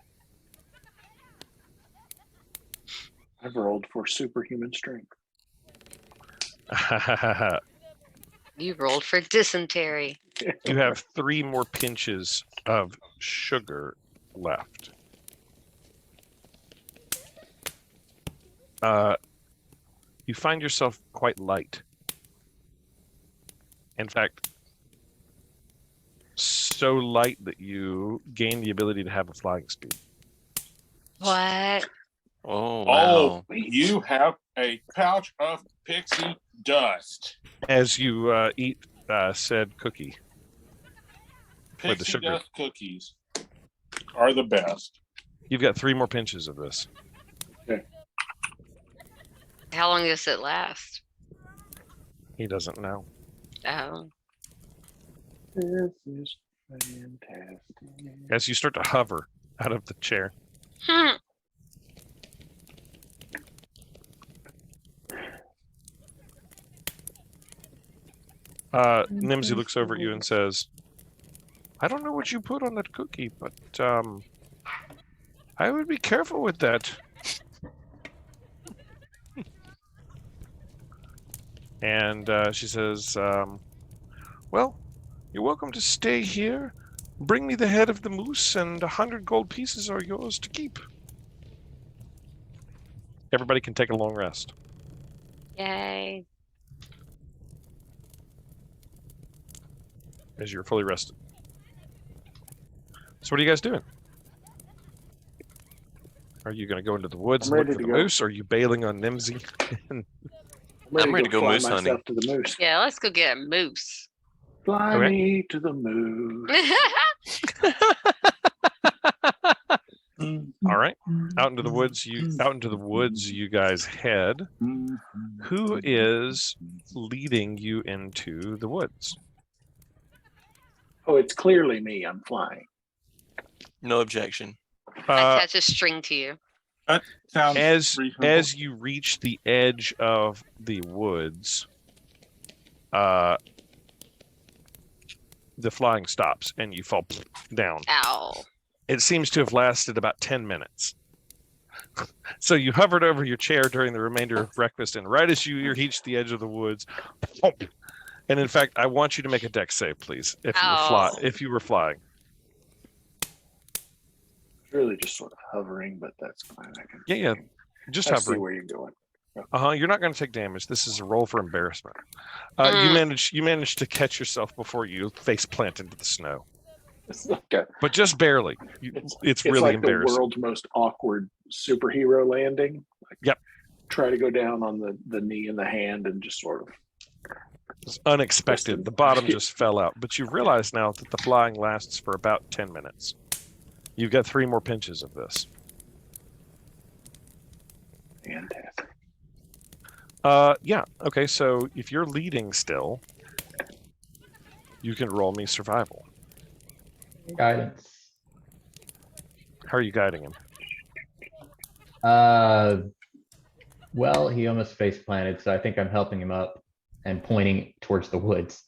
I've rolled for superhuman strength. You rolled for dysentery. You have 3 more pinches of sugar left. You find yourself quite light. In fact, so light that you gain the ability to have a flying speed. What? Oh, Oh, wow. you have a pouch of pixie dust. As you eat said cookie. with the Pixie sugar. dust cookies are the best. You've got 3 more pinches of this. How long does it last? He doesn't know. Oh, This is fantastic. As you start to hover out of the chair. hmm. Nimsy looks over at you and says, I don't know what you put on that cookie, but I would be careful with that. And she says, well, you're welcome to stay here. Bring me the head of the moose, and 100 gold pieces are yours to keep. Everybody can take a long rest. Yay. As you're fully rested. So what are you guys doing? Are you going to go into the woods I'm and look ready for to the go. moose? Or are you bailing on Nimsy? I'm ready to go fly moose hunting. myself to the moose. Yeah, let's go get a moose. Fly Okay. me to the moose. All right, out into the woods. You guys head. Who is leading you into the woods? Oh, it's clearly me. I'm flying. No objection. I attach a string to you. Sounds As reasonable. you reach the edge of the woods, the flying stops and you fall down. Ow. It seems to have lasted about 10 minutes. So you hovered over your chair during the remainder of breakfast, and right as you reached the edge of the woods, and in fact, I want you to make a dex save, please, if you were flying. Really just sort of hovering, but that's fine. I can. Yeah, just I see hovering. where you're going. You're not going to take damage. This is a roll for embarrassment. You managed to catch yourself before you face plant into the snow, It's like a, but just barely. It's really like embarrassing. the world's most awkward superhero landing. Like, Yep. Try to go down on the knee and the hand and just sort of. It's unexpected. The bottom just fell out. But you realize now that the flying lasts for about 10 minutes. You've got 3 more pinches of this. Fantastic. Yeah. Okay. So if you're leading still, you can roll me survival. Guidance. How are you guiding him? Well, he almost face planted, so I think I'm helping him up and pointing towards the woods.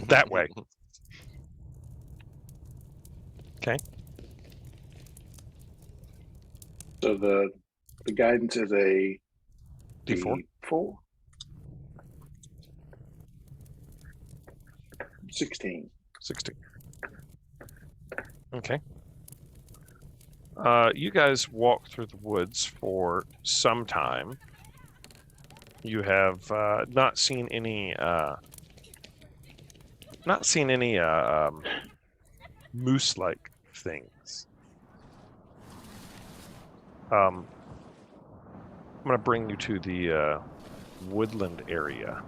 That way. Okay. So the guidance is a D4. D4. 16. 16. Okay. You guys walk through the woods for some time. You have not seen any moose-like things. I'm going to bring you to the woodland area.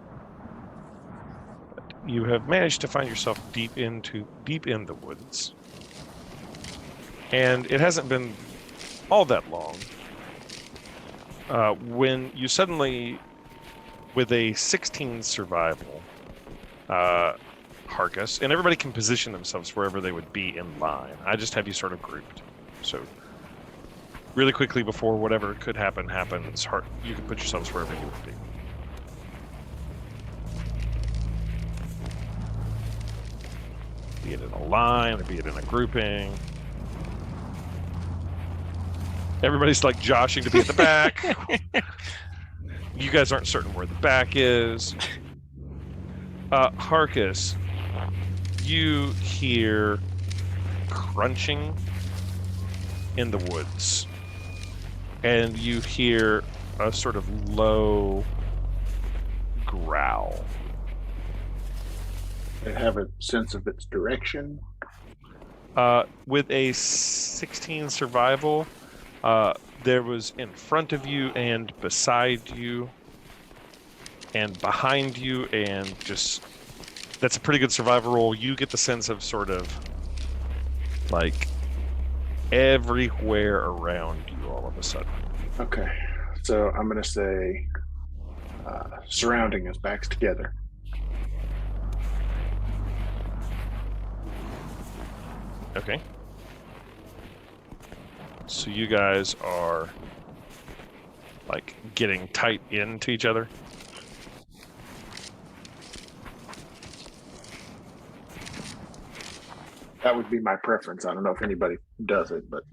You have managed to find yourself deep in the woods. And it hasn't been all that long when you suddenly, with a 16 survival, Harkus, and everybody can position themselves wherever they would be in line. I just have you sort of grouped. So really quickly before whatever could happen happens, you can put yourselves wherever you would be. Be it in a line, or be it in a grouping. Everybody's like joshing to be at the back. You guys aren't certain where the back is. Harkus, you hear crunching in the woods. And you hear a sort of low growl. I have a sense of its direction. With a 16 survival, there was in front of you and beside you and behind you and just That's a pretty good survival roll. You get the sense of sort of like everywhere around you all of a sudden. Okay, so I'm gonna say surrounding us, backs together. Okay. So you guys are like getting tight into each other. That would be my preference. I don't know if anybody does it, but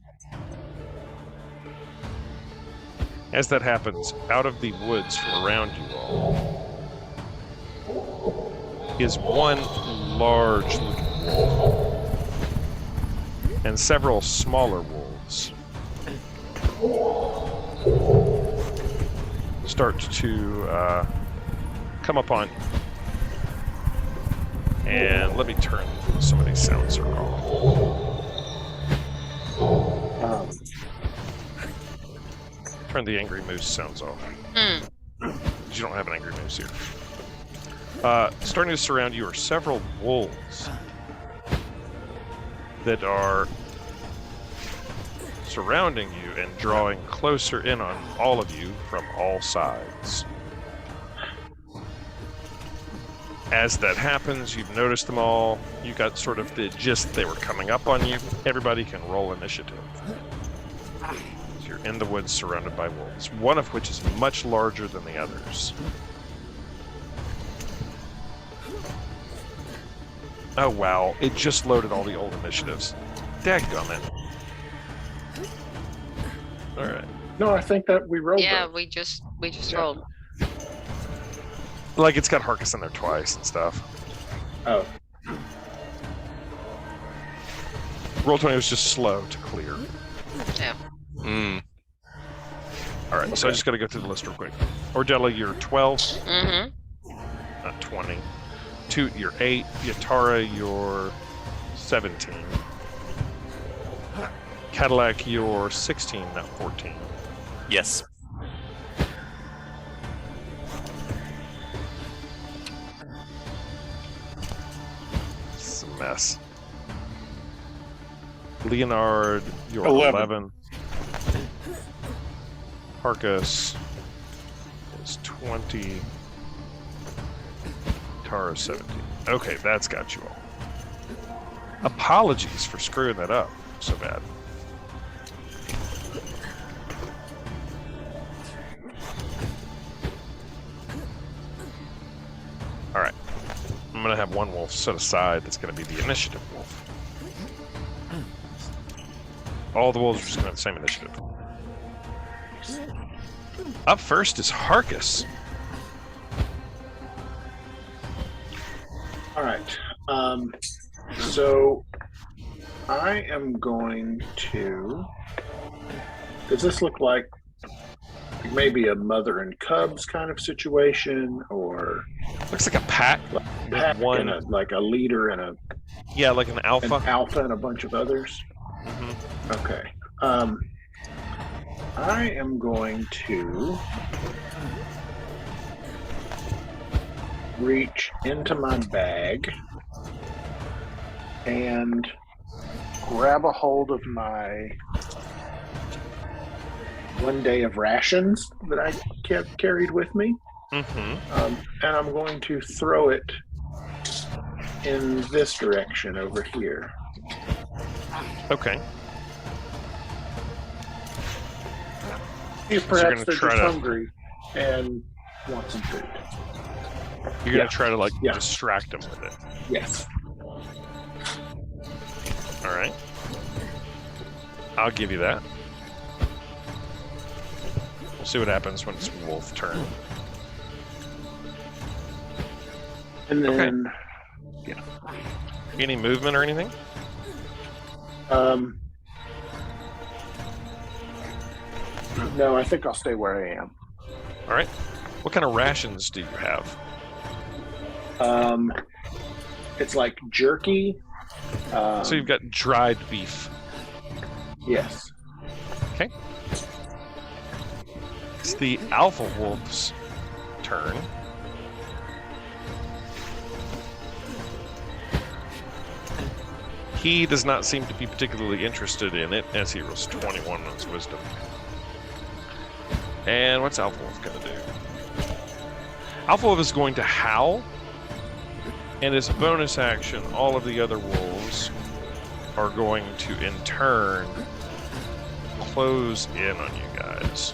As that happens, out of the woods from around you all is one large looking wolf and several smaller wolves start to come upon you. And let me turn some of these sounds off. Turn the Angry Moose sounds off. You don't have an Angry Moose here. Starting to surround you are several wolves that are surrounding you and drawing closer in on all of you from all sides. As that happens, you've noticed them all. You got sort of the gist they were coming up on you. Everybody can roll initiative. So you're in the woods surrounded by wolves, one of which is much larger than the others. Oh wow, it just loaded all the old initiatives. Dadgummit. Alright. no, I think that we rolled. Yeah, those. we just Yeah. rolled. Like it's got Harkus in there twice and stuff. Oh, Roll20 was just slow to clear. Yeah. Alright, so I just gotta go through the list real quick. Ordella, you're 12, Mm-hmm. not 20. Toot, you're 8. Yatara, you're 17. Cadillac, you're 16, not 14. Yes. It's a mess. Leonard, you're 11. 11. Harkus is 20. Tara 17. Okay, that's got you all. Apologies for screwing that up so bad. Alright. I'm gonna have one wolf set aside that's gonna be the initiative wolf. All the wolves are just gonna have the same initiative. Up first is Harkus. all right. So I am going to. Does this look like maybe a mother and cubs kind of situation, or Looks like a pack. pack one- and like a leader and Yeah, like an an alpha. alpha and a bunch of others? Mhm. Okay. I am going to reach into my bag and grab a hold of my 1 day of rations that I carried with me, Mm-hmm. and I'm going to throw it in this direction over here. Okay. If So you're perhaps gonna they're try just to- hungry and want some food. You're gonna Yeah. try to like Yeah. distract them with it. Yes. All right. I'll give you that. We'll see what happens when it's wolf turn. And then, Any movement or anything? No, I think I'll stay where I am. All right. What kind of rations do you have? It's like jerky. So you've got dried beef. Yes. Okay. It's the alpha wolf's turn. he does not seem to be particularly interested in it, as he rolls 21 on his wisdom. And what's Alpha Wolf going to do? Alpha Wolf is going to howl, and as a bonus action, all of the other wolves are going to, in turn, close in on you guys.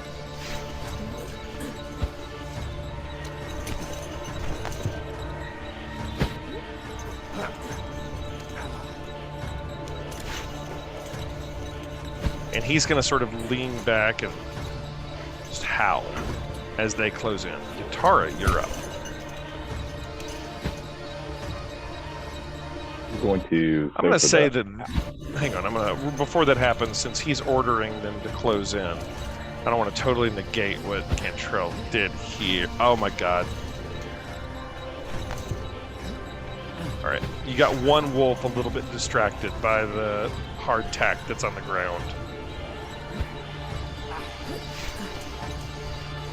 And he's going to sort of lean back and just howl as they close in. Yatara, you're up. I'm going to. I'm going to say that. Hang on. I'm going to. Before that happens, since he's ordering them to close in, I don't want to totally negate what Cantrell did here. Oh my God. All right. You got one wolf a little bit distracted by the hardtack that's on the ground.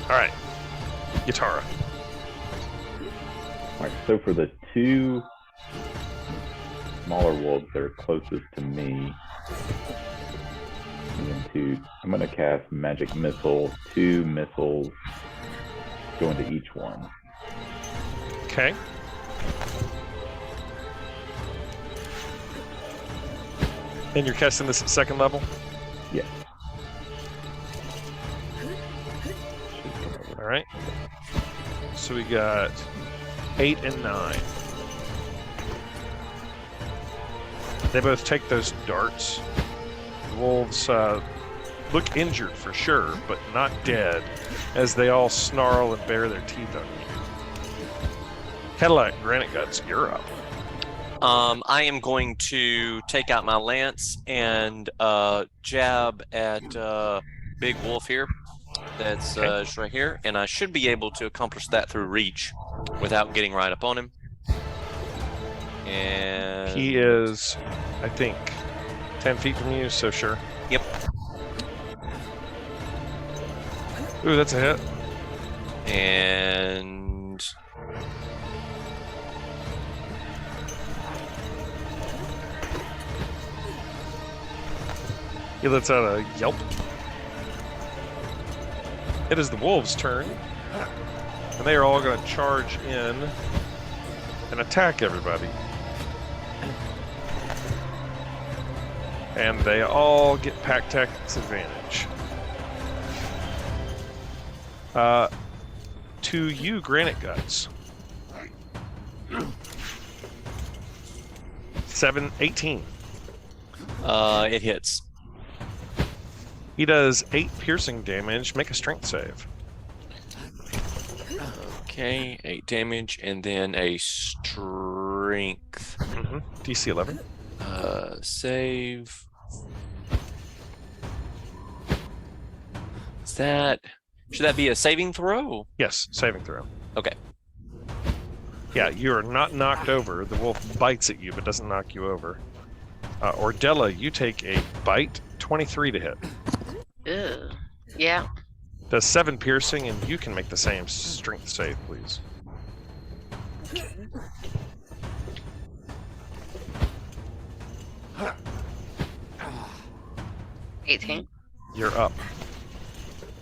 All right, Yatara. All right, so for the two smaller wolves that are closest to me, I'm going to cast Magic Missile. 2 missiles go into each one. Okay. And you're casting this at 2nd level? Yes. All right. So we got 8 and 9. They both take those darts. The wolves look injured for sure, but not dead, as they all snarl and bare their teeth on you. Cadillac, Granite Guts, you're up. I am going to take out my lance and jab at Big Wolf here. That's just right here, and I should be able to accomplish that through reach without getting right up on him. And he is, I think, 10 feet from you, so sure. Yep. Ooh, that's a hit. And he lets out a yelp. It is the wolves' turn, and they are all going to charge in and attack everybody. And they all get pack tactics advantage. To you, Granite Guts. 18. it hits. He does 8 piercing damage. Make a strength save. Okay, 8 damage, and then a strength DC 11. Save. Should that be a saving throw? Yes, saving throw. Okay. Yeah, you are not knocked over. The wolf bites at you, but doesn't knock you over. Ordella, you take a bite. 23 to hit. Ew. Yeah. Does 7 piercing, and you can make the same strength save, please. Okay. 18. You're up.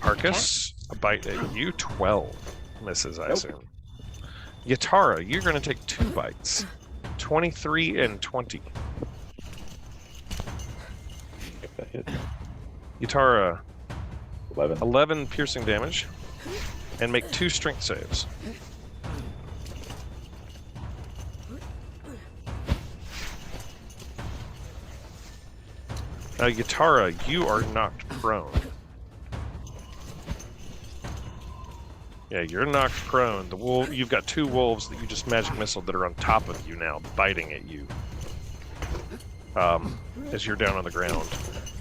Arcus, a bite at you. 12 misses, I assume. Yatara, you're going to take 2 bites. 23 and 20. If that hits. Yatara, 11. 11 piercing damage, and make 2 strength saves. Yatara, you are knocked prone. Yeah, you're knocked prone. The wolf, you've got 2 wolves that you just magic missile that are on top of you now, biting at you. As you're down on the ground.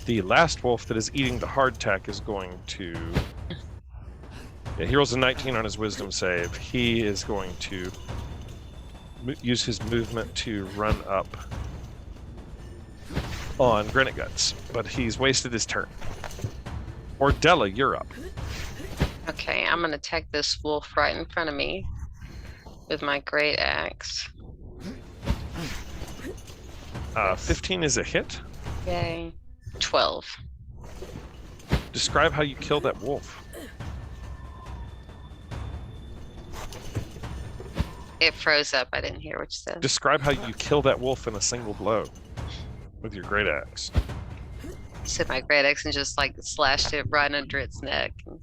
The last wolf that is eating the hardtack is going to... Yeah, he rolls a 19 on his wisdom save. He is going to use his movement to run up on Granite Guts, but he's wasted his turn. Ordella, you're up. Okay, I'm gonna attack this wolf right in front of me with my great axe. 15 is a hit. Yay. 12. Describe how you kill that wolf. It froze up. I didn't hear what you said. Describe how you kill that wolf in a single blow with your great axe. Said my great axe and just like slashed it right under its neck. And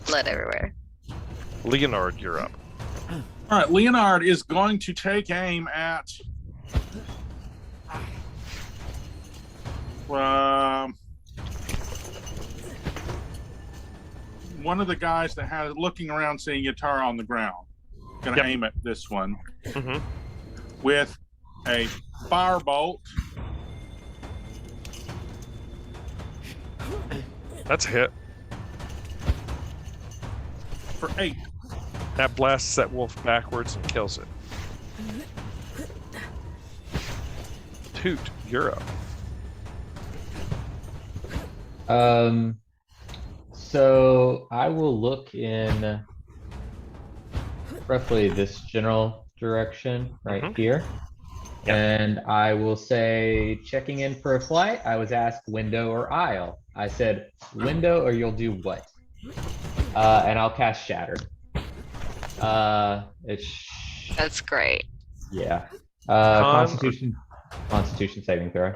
blood everywhere. Leonard, you're up. All right, Leonard is going to take aim at one of the guys that has looking around, seeing Yatara on the ground. Going to aim at this one with a firebolt. That's a hit. For 8. That blasts that wolf backwards and kills it. Toot, you're up. So I will look in roughly this general direction right here. And I will say, checking in for a flight, I was asked window or aisle. I said window or you'll do what? And I'll cast Shattered. That's great. Yeah. Constitution saving throw.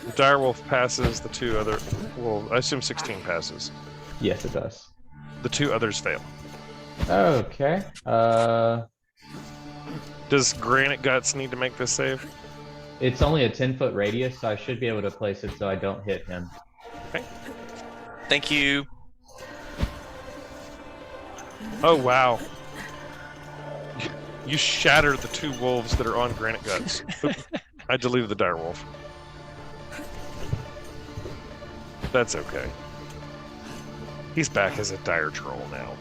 The direwolf passes, the two other... Well, I assume 16 passes. Yes, it does. The two others fail. Okay. Does Granite Guts need to make this save? It's only a 10-foot radius, so I should be able to place it so I don't hit him. Okay. Thank you. Oh, wow. You shattered the two wolves that are on Granite Guts. I deleted the direwolf. That's okay. He's back as a dire troll now.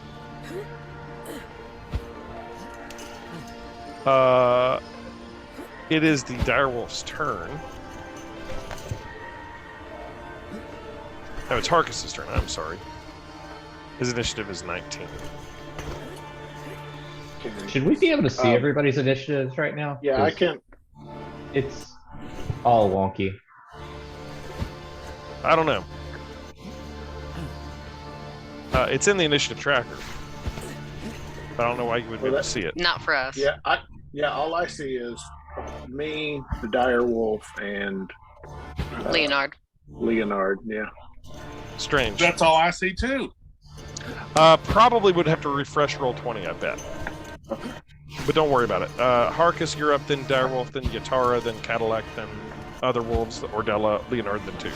It is the direwolf's turn. Oh, it's Harkis's turn. I'm sorry. His initiative is 19. Should we be able to see everybody's initiatives right now? Yeah, I can. It's all wonky. I don't know. It's in the initiative tracker. I don't know why you would be able to see it. Not for us. Yeah, all I see is me, the dire wolf, and Leonard. Leonard, yeah. Strange. That's all I see too. Probably would have to refresh roll 20, I bet. But don't worry about it. Harkis, you're up, then direwolf, then Yatara, then Cadillac, then other wolves, Ordella, Leonard, then 2.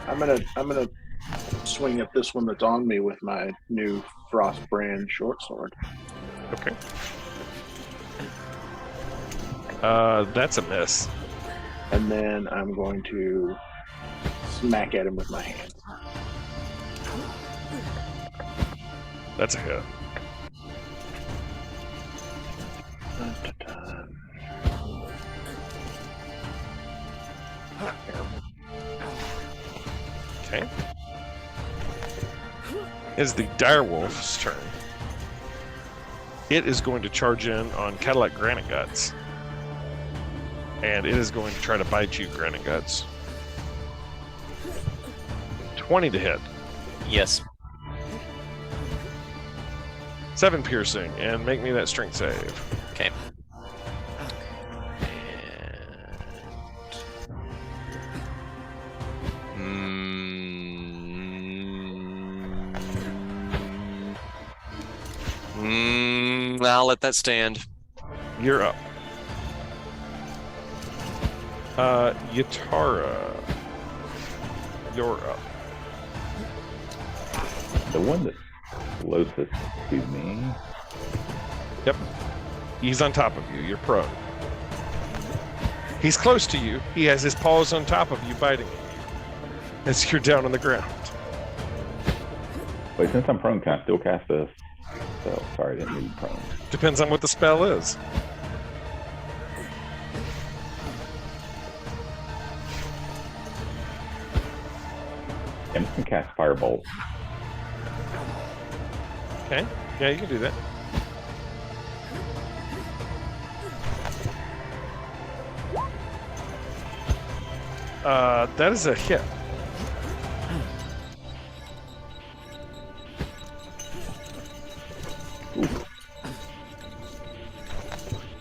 I'm gonna swing at this one that's on me with my new Frostbrand short sword. Okay. That's a miss. And then I'm going to smack at him with my hands. That's a hit. Okay. It's the direwolf's turn. It is going to charge in on Cadillac Granite Guts. And it is going to try to bite you, Granite Guts. 20 to hit. Yes. 7 piercing, and make me that strength save. Okay. I'll let that stand. You're up. Yatara, you're up. The one that's closest to me. Yep. He's on top of you. You're prone. He's close to you. He has his paws on top of you, biting at you as you're down on the ground. Wait, since I'm prone, can I still cast a spell? Sorry, I didn't need prone. Depends on what the spell is. I'm just gonna cast Firebolt. Okay. Yeah, you can do that. That is a hit.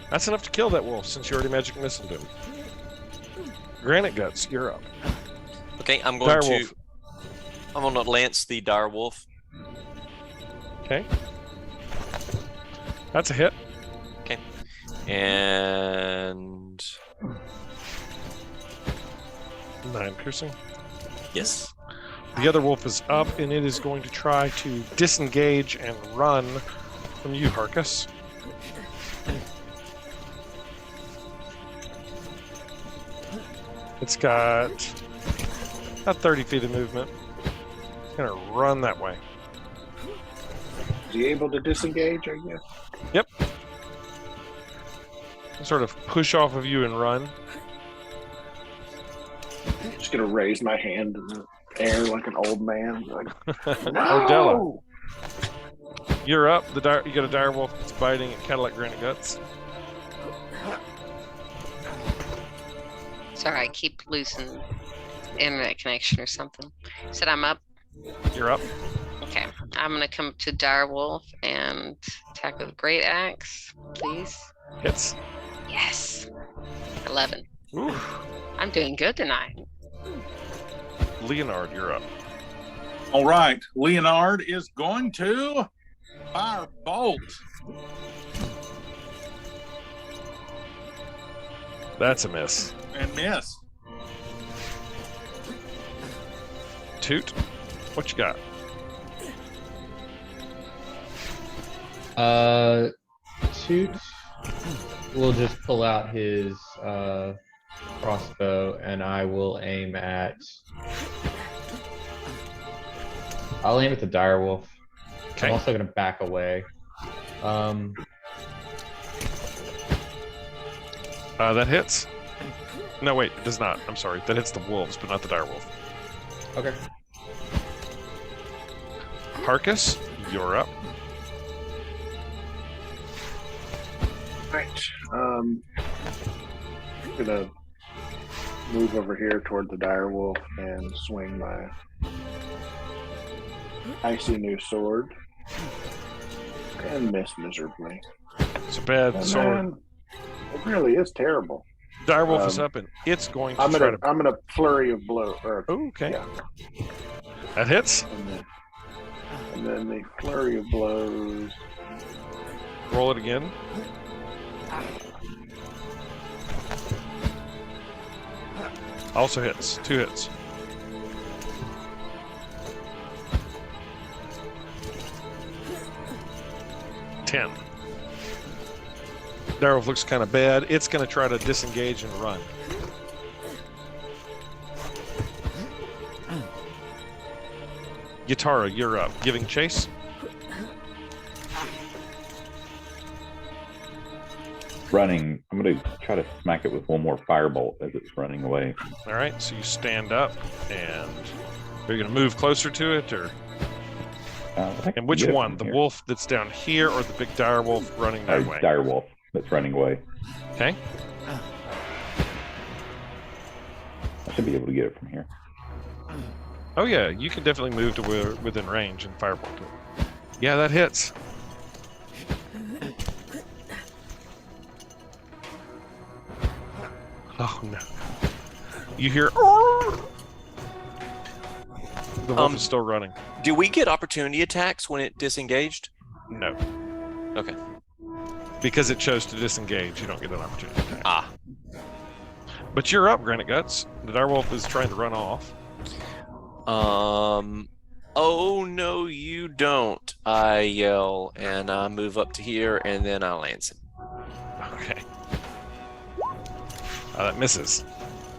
That's enough to kill that wolf since you already magic missile him. Granite Guts, you're up. Okay, I'm going Direwolf. to. I'm going to lance the direwolf. Okay. That's a hit. Okay, and 9 piercing. yes. The other wolf is up, and it is going to try to disengage and run from you, Harkus. It's got about 30 feet of movement. It's going to run that way. Is he able to disengage, I guess? Yep. Sort of push off of you and run. Just gonna raise my hand in the air like an old man. Like, Odella, no! you're up. You got a direwolf that's biting at Cadillac Granite Guts. Sorry, I keep losing internet connection or something. Said I'm up. You're up. Okay, I'm gonna come to Direwolf and attack with Great Axe, please. Hits. Yes. 11. Ooh. I'm doing good tonight. Leonard, you're up. All right, Leonard is going to fire bolt. That's a miss. And miss. Toot, what you got? Toot will just pull out his crossbow, and I will aim at. I'll aim at the direwolf. Okay. I'm also gonna back away. That hits. No, wait, it does not. I'm sorry. That hits the wolves, but not the direwolf. Okay. Harkus, you're up. Right. Gonna move over here toward the direwolf and swing my icy new sword and miss miserably. It's a bad And sword. then, it really is terrible. Direwolf is up, and it's going to I'm try gonna to. I'm gonna flurry of blow. Or, Oh, okay. yeah. That hits. And then the flurry of blows. Roll it again. Also hits. 2 hits. Ten. Direwolf looks kind of bad. It's going to try to disengage and run. Yatara, you're up. Giving chase. Running. I'm going to try to smack it with one more firebolt as it's running away. All right, so you stand up, and are you going to move closer to it, or? I think I And can which get it one? from The here. wolf that's down here, or the big dire wolf running that way? Dire wolf that's running away. Okay. I should be able to get it from here. Oh yeah, you can definitely move to within range and firebolt it. Yeah, that hits. Oh no! You hear? The wolf is still running. Do we get opportunity attacks when it disengaged? No, Okay. because it chose to disengage, you don't get an opportunity attack. Ah. But you're up, Granite Guts. The direwolf is trying to run off. Oh no, you don't. I yell and I move up to here and then I lance him. Okay. That misses.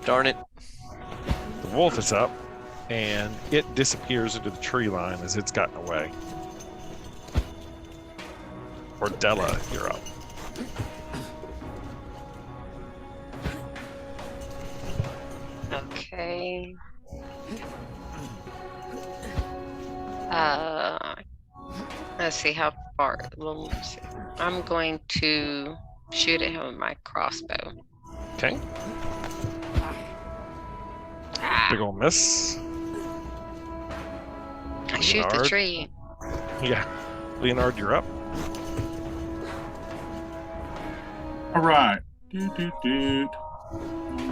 Darn it. The wolf is up, and it disappears into the tree line as it's gotten away. Ordella, you're up. Okay. Let's see, how far. Well, let me see. I'm going to shoot at him with my crossbow. Okay. Ah, Big ol' miss. I shoot the Leonard. tree. Yeah. Leonard, you're up. All right. I'm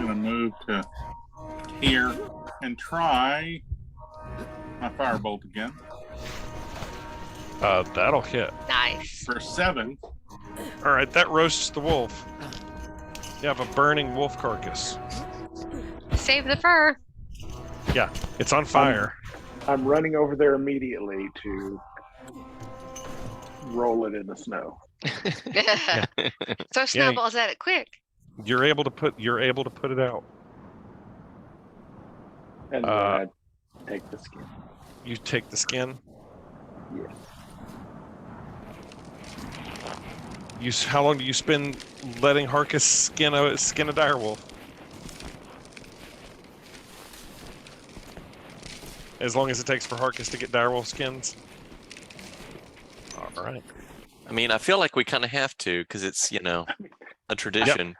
gonna move to here and try my firebolt again That'll hit. Nice. for 7. All right, that roasts the wolf. You have a burning wolf carcass. Save the fur. Yeah, it's on fire. I'm running over there immediately to roll it in the snow. Throw snowballs at it quick. You're able to put it out. And then I take the skin. You take the skin. Yeah. How long do you spend letting Harkus skin a direwolf? As long as it takes for Harkus to get direwolf skins. All right. I mean, I feel like we kind of have to because it's, a tradition.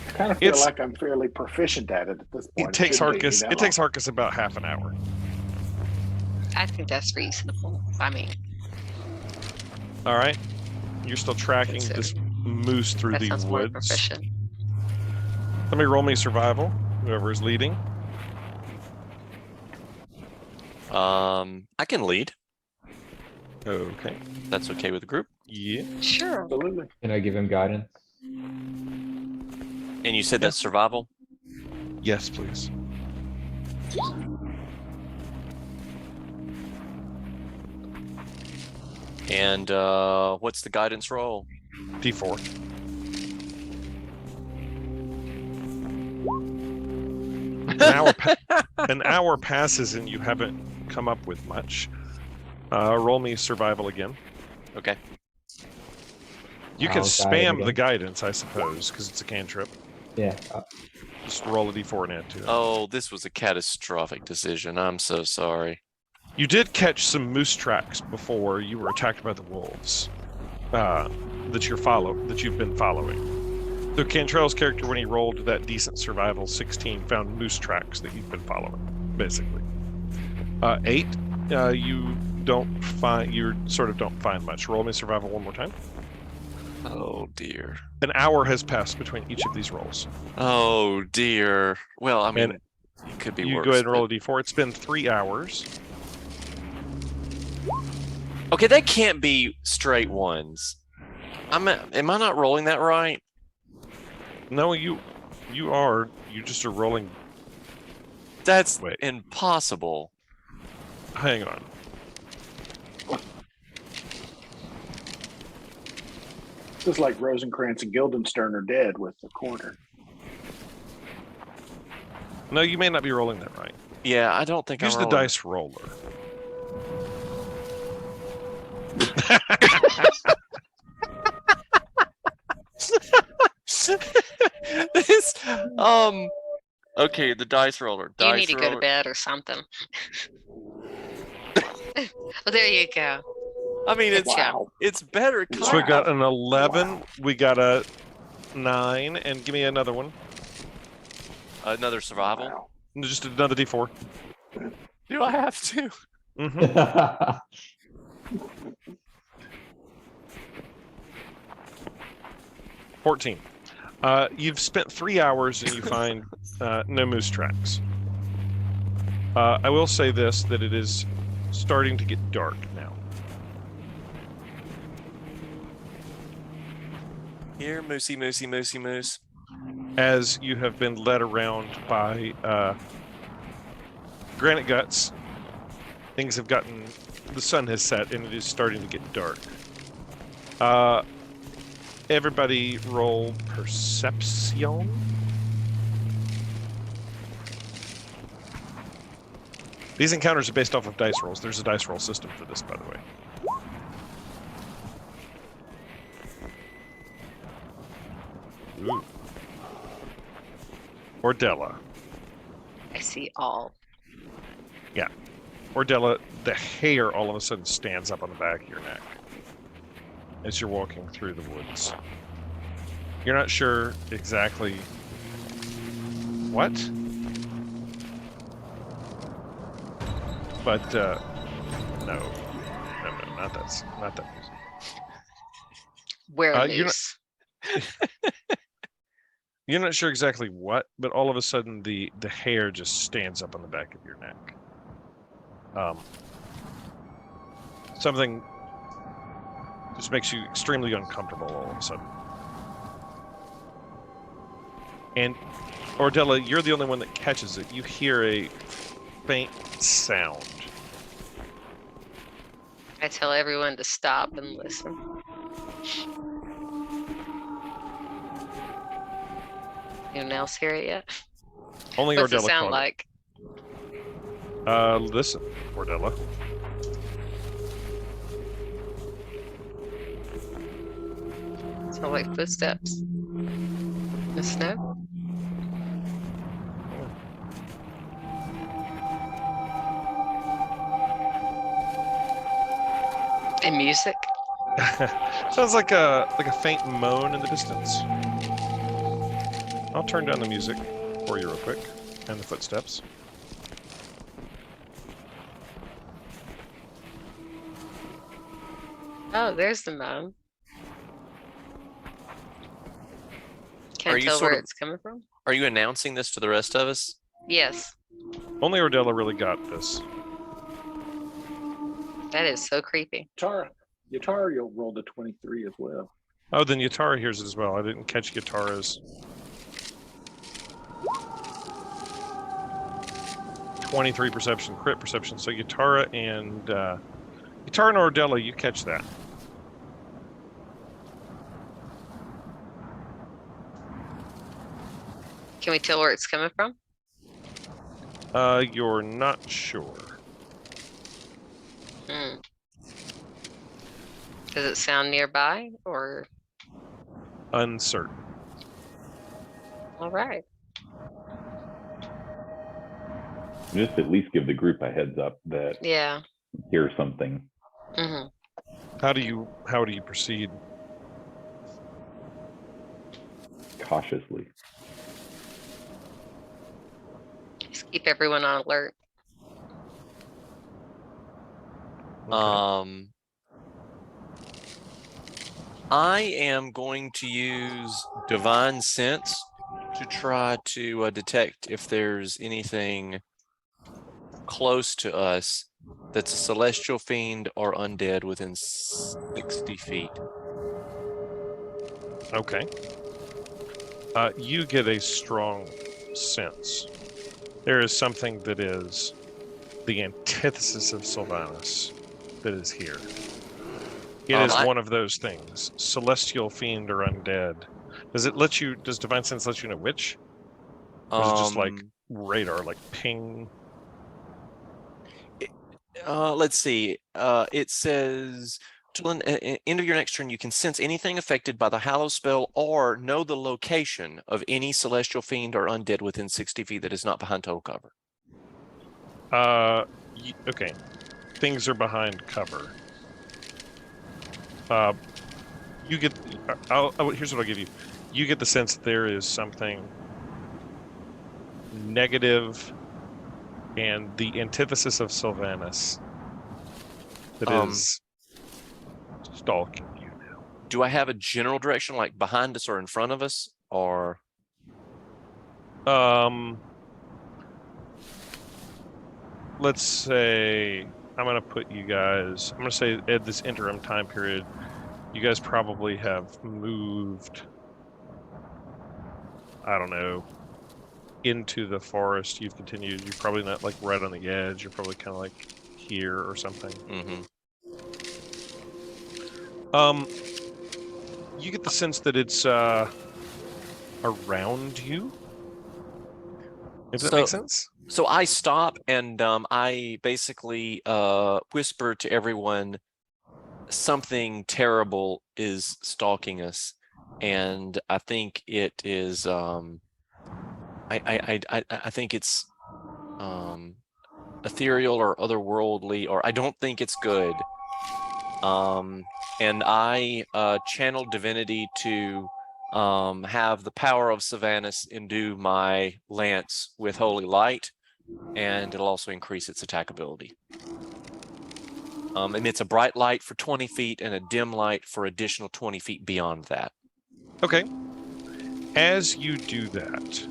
I kind of feel It's- like I'm fairly proficient at it at this point. It takes shouldn't take me Harkus. that It takes long. Harkus about half an hour. I think that's reasonable. I mean, All right. You're still tracking Consider- this moose through that the sounds more woods. proficient. Let me roll me survival. Whoever is leading. I can lead. Okay. That's okay with the group. Yeah. Sure. Absolutely. Can I give him guidance? And you said that's survival? Yes, please. And what's the guidance roll? D4. An hour passes and you haven't come up with much. Roll me survival again. Okay. You can I'll guide spam the again. guidance, I suppose, because it's a cantrip. Yeah. Just roll a D4 and add to it. Oh, this was a catastrophic decision. I'm so sorry. You did catch some moose tracks before you were attacked by the wolves that you've been following. So Cantrell's character, when he rolled that decent survival 16, found moose tracks that you've been following, basically. 8, you don't find much. Roll me survival one more time. Oh dear. An hour has passed between each of these rolls. Oh dear. Well, I mean, And it could be You worse. go ahead and roll a but- D4. It's been 3 hours. Okay, that can't be straight ones. Am I not rolling that right? No, you are. You just are rolling. That's Wait. impossible. Hang on. Just like Rosencrantz and Guildenstern are dead with the quarter. No, you may not be rolling that right. Yeah, I don't think Use I'm the rolling. dice roller. This, okay, the dice roller. You Dice need to go to roller. bed or something. Well, there you go. I mean, it's Wow. it's better. So we got kind an 11, we got a 9, and give me another one. another survival. Wow. Just another D4. Do I have to? Mm-hmm. 14. You've spent 3 hours and you find no moose tracks. I will say this, that it is starting to get dark now. Here, moosey, moosey, moosey, moose. As you have been led around by Granite Guts, things have gotten, the sun has set and it is starting to get dark. Everybody roll perception. These encounters are based off of dice rolls. There's a dice roll system for this, by the way. Ooh. Ordella. I see all. Ordella, the hair all of a sudden stands up on the back of your neck. as you're walking through the woods. You're not sure exactly what, but no, not that music. Where you're not- moose? You're not sure exactly what, but all of a sudden the hair just stands up on the back of your neck. Something just makes you extremely uncomfortable all of a sudden. And Ordella, you're the only one that catches it. You hear a faint sound. I tell everyone to stop and listen. Anyone else hear it yet? Only What's it Ordella sound caught like? it. Listen, Ordella. Sound like footsteps. In the snow? And music? Sounds like a faint moan in the distance. I'll turn down the music for you real quick, and the footsteps. Oh, there's the moan. Can Are I you tell sort where of- it's coming from? Are you announcing this to the rest of us? Yes. Only Ordella really got this. That is so creepy. Yatara, you'll roll to 23 as well. Oh, then Yatara hears it as well. I didn't catch Yatara's. 23 perception, crit perception. So Yatara and Ordella, you catch that. Can we tell where it's coming from? You're not sure. Hmm. Does it sound nearby or? Uncertain. All right. Just at least give the group a heads up that Yeah. here's something. Mm-hmm. How do you proceed? Cautiously. Just keep everyone on alert. Okay. I am going to use divine sense to try to detect if there's anything close to us that's a celestial fiend or undead within 60 feet. Okay. You get a strong sense. There is something that is the antithesis of Sylvanus that is here. It is one of those things. Celestial fiend or undead. Does Divine Sense let you know which? Or is it just like radar, like ping? Let's see. It says, till the end of your next turn, you can sense anything affected by the Hallow spell or know the location of any celestial fiend or undead within 60 feet that is not behind total cover. Okay. Things are behind cover. You get. Here's what I'll give you. You get the sense that there is something negative and the antithesis of Sylvanus that is stalking you now. Do I have a general direction, like behind us or in front of us, or? Let's say I'm gonna put you guys. I'm gonna say at this interim time period, you guys probably have moved. I don't know. Into the forest. You've continued. You're probably not like right on the edge. You're probably kind of like here or something. You get the sense that it's around you. If that makes sense. So I stop and I basically whisper to everyone, something terrible is stalking us, and I think it is. I think it's ethereal or otherworldly, or I don't think it's good. And I channel divinity to have the power of Sylvanas endue my lance with holy light, and it'll also increase its attack ability. Emits a bright light for 20 feet and a dim light for additional 20 feet beyond that. Okay. As you do that,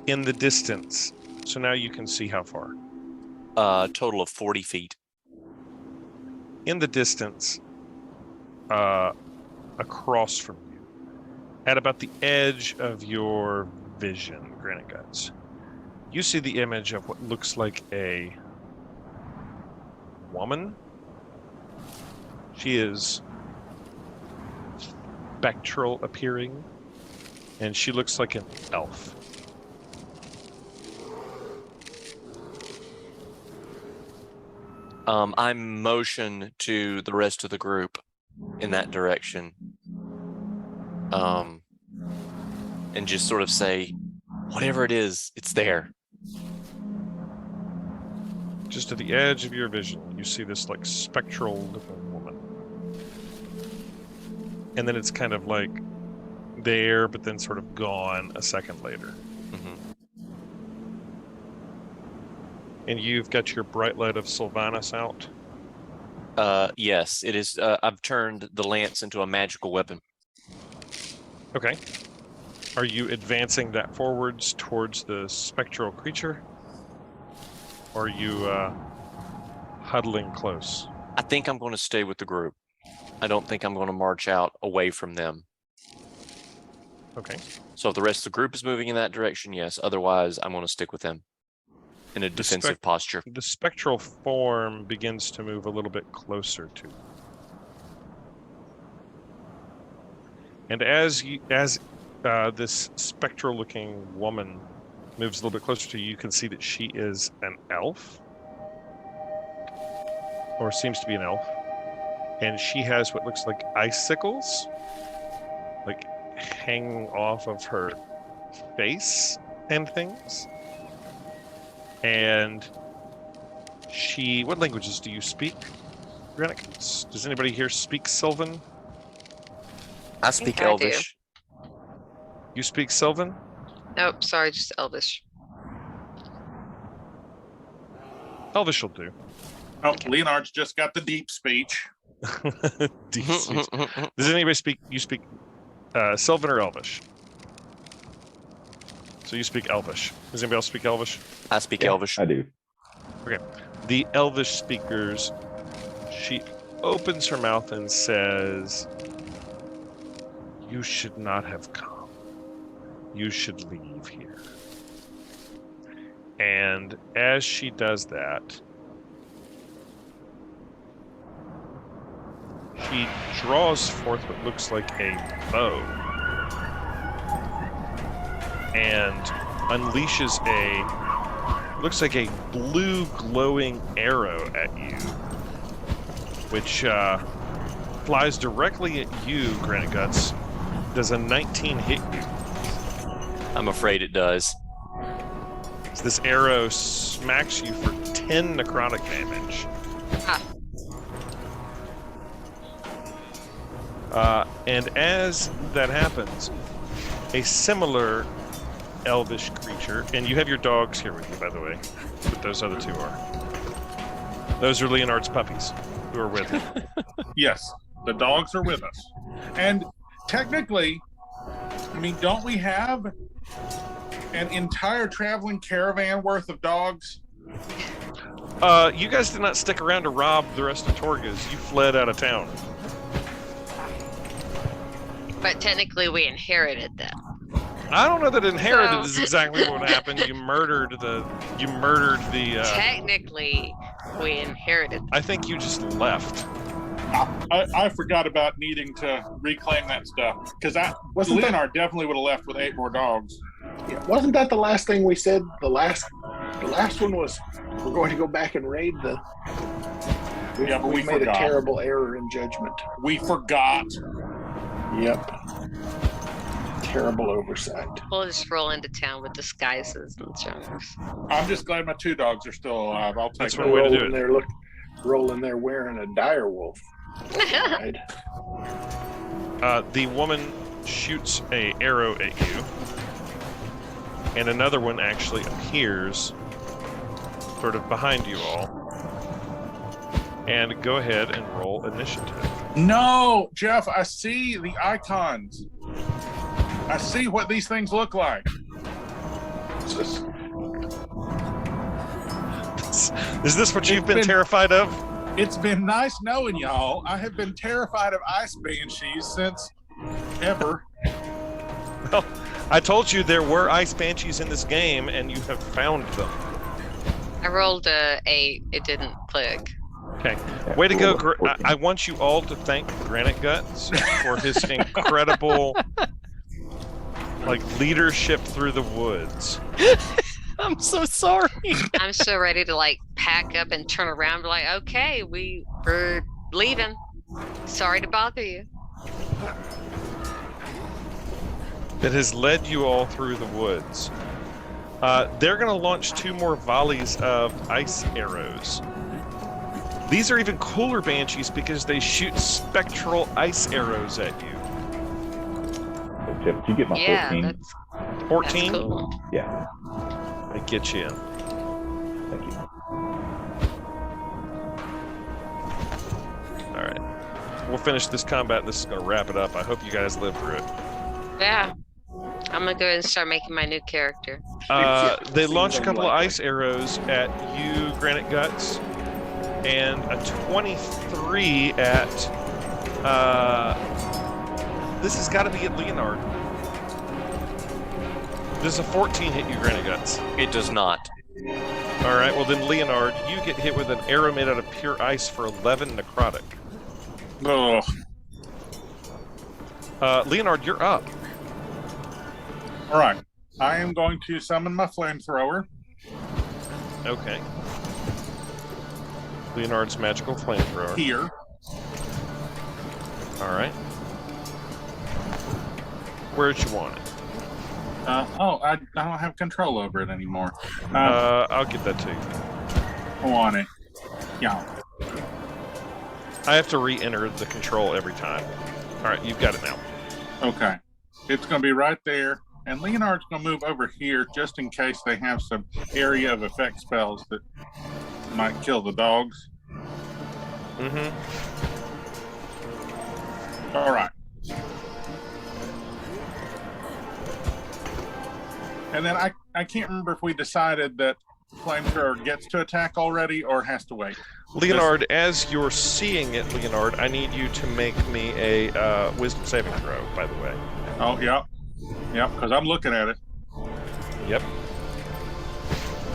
in the distance, so now you can see how far. Total of 40 feet. In the distance, across from you, at about the edge of your vision, Granite Guts, you see the image of what looks like a woman. She is spectral appearing, and she looks like an elf. I motion to the rest of the group in that direction. And just sort of say, whatever it is, it's there. Just at the edge of your vision, you see this like spectral looking woman. And then it's kind of like there, but then sort of gone a second later. And you've got your bright light of Sylvanas out? Yes, it is. I've turned the lance into a magical weapon. Okay. Are you advancing that forwards towards the spectral creature? Or are you huddling close? I think I'm going to stay with the group. I don't think I'm going to march out away from them. Okay. So if the rest of the group is moving in that direction, yes. Otherwise, I'm going to stick with them in a defensive posture. The spectral form begins to move a little bit closer to you. And as this spectral-looking woman moves a little bit closer to you, you can see that she is an elf, or seems to be an elf, and she has what looks like icicles, like hanging off of her face and things. And she, what languages do you speak, Granick? Does anybody here speak Sylvan? I speak I do. Elvish. You speak Sylvan? Nope, sorry, just Elvish. Elvish will do. Oh, Leonard's just got the deep speech. Deep speech. Does anybody speak, you speak Sylvan or Elvish? So you speak Elvish. Does anybody else speak Elvish? I speak Elvish. I do. Okay. The Elvish speakers, she opens her mouth and says, "You should not have come. You should leave here." And as she does that, she draws forth what looks like a bow and unleashes looks like a blue glowing arrow at you, which flies directly at you, Granite Guts. Does a 19 hit you? I'm afraid it does. So this arrow smacks you for 10 necrotic damage. And as that happens, a similar elvish creature, and you have your dogs here with you, by the way, but those other two are. Those are Leonard's puppies who are with him. Yes, the dogs are with us. And technically, I mean, don't we have an entire traveling caravan worth of dogs? You guys did not stick around to rob the rest of Torga's. You fled out of town. But technically we inherited them. I don't know that inherited So- is exactly what happened. You murdered the. Technically we inherited them. I think you just left. I forgot about needing to reclaim that stuff because Wasn't that- Leonard definitely would have left with 8 more dogs. Yeah, wasn't that the last thing we said? The last one was we're going to go back and raid the. Yeah, but we made forgot. a terrible error in judgment. We forgot. Yep. Terrible oversight. We'll just roll into town with disguises and jokes. I'm just glad my 2 dogs are still alive. I'll take That's that. one way to do Roll in it. there, rolling there wearing a dire wolf. Right. The woman shoots a arrow at you, and another one actually appears sort of behind you all. And go ahead and roll initiative. No, Jeff, I see the icons. I see what these things look like. Is this what you've been terrified of? It's been nice knowing y'all. I have been terrified of ice banshees since ever. Well, I told you there were ice banshees in this game, and you have found them. I rolled a 8. It didn't click. Okay. Way to go. I want you all to thank Granite Guts for his incredible leadership through the woods. I'm so sorry. I'm so ready to pack up and turn around and be like, okay, we're leaving. Sorry to bother you. That has led you all through the woods. They're going to launch 2 more volleys of ice arrows. These are even cooler banshees because they shoot spectral ice arrows at you. So, Jeff, did you get my Yeah, 14? that's 14? cool. Yeah, I get you in. thank you. All right. We'll finish this combat, and this is going to wrap it up. I hope you guys live through it. Yeah. I'm gonna go ahead and start making my new character. They launch a couple of ice arrows at you, Granite Guts, and a 23 at... this has got to be at Leonard. Does a 14 hit you, Granite Guts? It does not. All right, well then, Leonard, you get hit with an arrow made out of pure ice for 11 necrotic. Oh, Leonard, you're up. all right. I am going to summon my flamethrower. Okay. Leonard's magical flamethrower. Here. All right. Where'd you want it? I don't have control over it anymore. I'll get that to you. I want it. Yeah. I have to re-enter the control every time. All right, you've got it now. Okay. It's going to be right there. And Leonard's going to move over here just in case they have some area of effect spells that might kill the dogs. Mm-hmm. All right. And then I can't remember if we decided that flamethrower gets to attack already or has to wait. Leonard, as you're seeing it, Leonard, I need you to make me a wisdom saving throw, by the way. Oh, yeah. Yep, because I'm looking at it. Yep.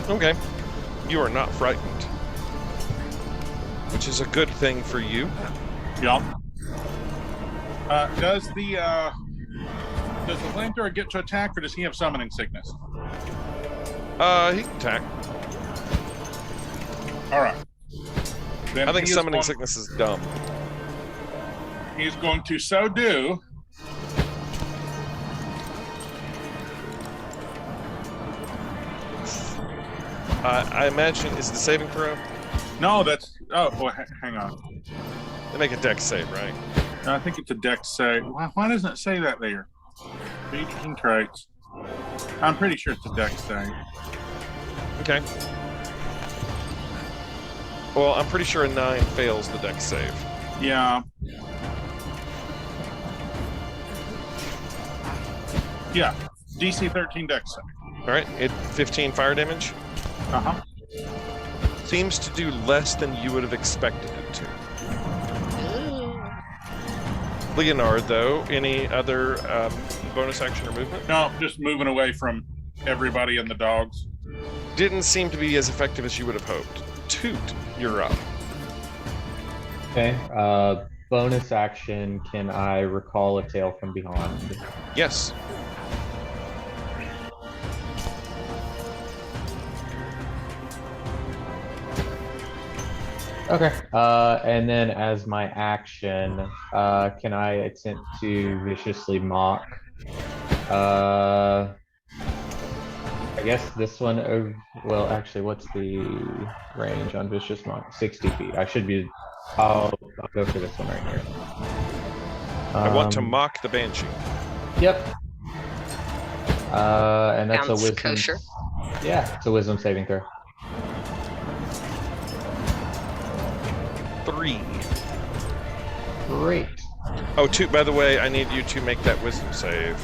Okay. You are not frightened, which is a good thing for you. Yep. Does the flamethrower get to attack, or does he have summoning sickness? He can attack. All right. Then I think he is summoning going- sickness is dumb. He's going to so do. I imagine, is it a saving throw? No, that's. Oh, boy, hang on. They make a dex save, right? I think it's a dex save. Why doesn't it say that there? 18 traits. I'm pretty sure it's a dex save. Okay. Well, I'm pretty sure a 9 fails the dex save. Yeah. Yeah. DC 13 dex save. All right, 15 fire damage. Uh-huh. Seems to do less than you would have expected it to. Ooh. Leonard, though, any other bonus action or movement? No, just moving away from everybody and the dogs. Didn't seem to be as effective as you would have hoped. Toot, you're up. Okay. Bonus action. Can I recall a tale from behind? Yes. Okay. And then as my action, can I attempt to viciously mock I guess this one, well, actually, what's the range on Vicious Monk? 60 feet. I should be, I'll go for this one right here. I want to mock the Banshee. Yep. And that's Sounds a wisdom. kosher. Yeah, it's a wisdom saving throw. 3. Great. Oh, 2. By the way, I need you to make that wisdom save.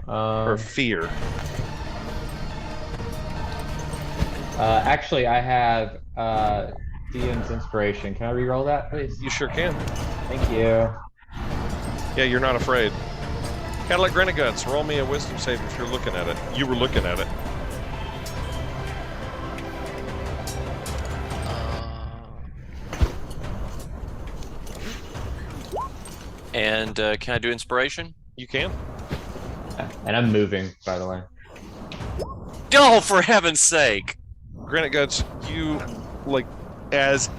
Or fear. Actually, I have Dean's inspiration. Can I re-roll that, please? You sure can. Thank you. Yeah, you're not afraid. Cadillac Granite Guts, roll me a wisdom save if you're looking at it. You were looking at it. And can I do inspiration? You can. And I'm moving, by the way. Oh, for heaven's sake! Granite Guts, you, like, as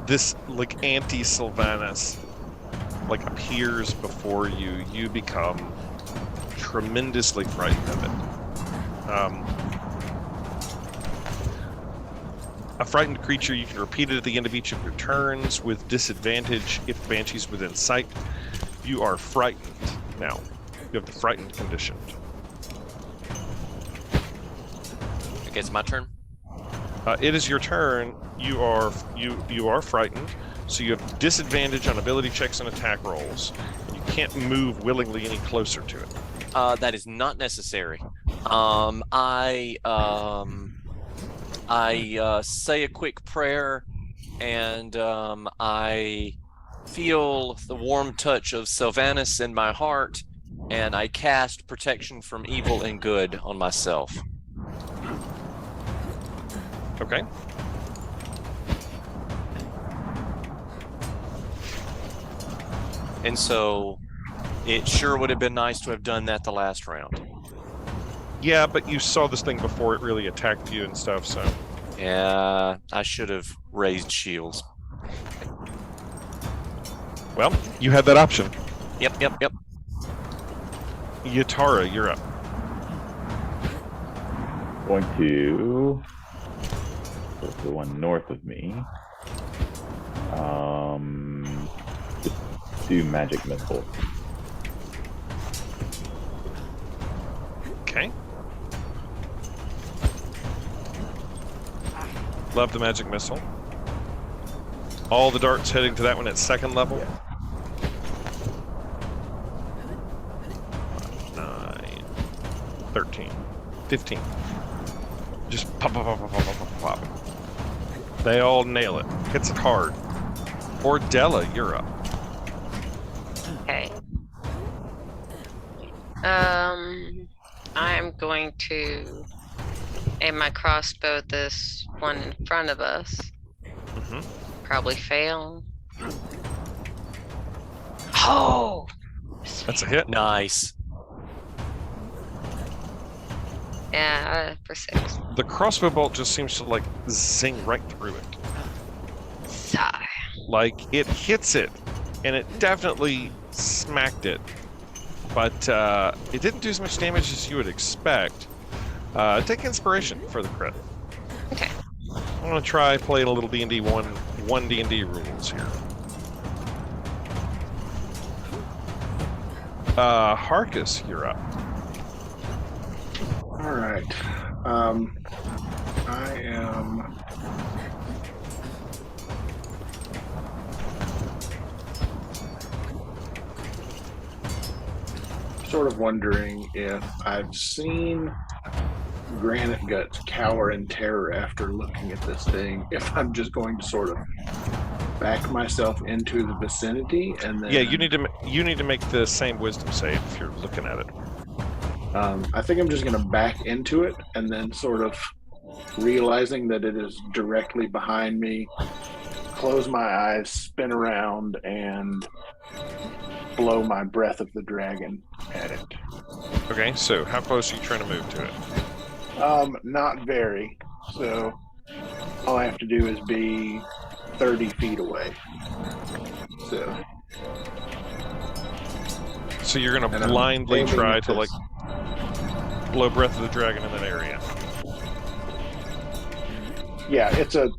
this, like, anti-Sylvanas, like, appears before you, you become tremendously frightened of it. A frightened creature, you can repeat it at the end of each of your turns with disadvantage if the Banshee's within sight. You are frightened now. You have the frightened condition. Okay, it's my turn. It is your turn. You are frightened, so you have disadvantage on ability checks and attack rolls. And you can't move willingly any closer to it. That is not necessary. I say a quick prayer, and I feel the warm touch of Sylvanas in my heart, and I cast protection from evil and good on myself. Okay. And so it sure would have been nice to have done that the last round. Yeah, but you saw this thing before it really attacked you and stuff, so. Yeah, I should have raised shields. Well, you had that option. Yep. Yatara, you're up. Going to the one north of me. Just do magic missile. Okay. Love the magic missile. All the darts heading to that one at second level. Yeah. 9, 13, 15. Just pop, pop, pop, pop, pop, pop, pop. They all nail it. Hits it hard. Ordella, you're up. Okay. I'm going to aim my crossbow at this one in front of us. Mm-hmm. Probably fail. Oh! That's a hit. Nice. Yeah, for 6. The crossbow bolt just seems to like zing right through it. Sigh. Like it hits it, and it definitely smacked it, but it didn't do as much damage as you would expect. Take inspiration for the crit. Okay. I'm gonna try playing a little D&D one D&D rules here. Harkus, you're up. All right. I am sort of wondering if I've seen Granite Guts cower in terror after looking at this thing, if I'm just going to sort of back myself into the vicinity and then... Yeah, you need to make the same wisdom save if you're looking at it. I think I'm just going to back into it and then sort of realizing that it is directly behind me, close my eyes, spin around, and blow my breath of the dragon at it. Okay, so how close are you trying to move to it? Not very. So all I have to do is be 30 feet away. So you're gonna and I'm blindly aiming try at to like this. blow breath of the dragon in that area. Yeah, it's a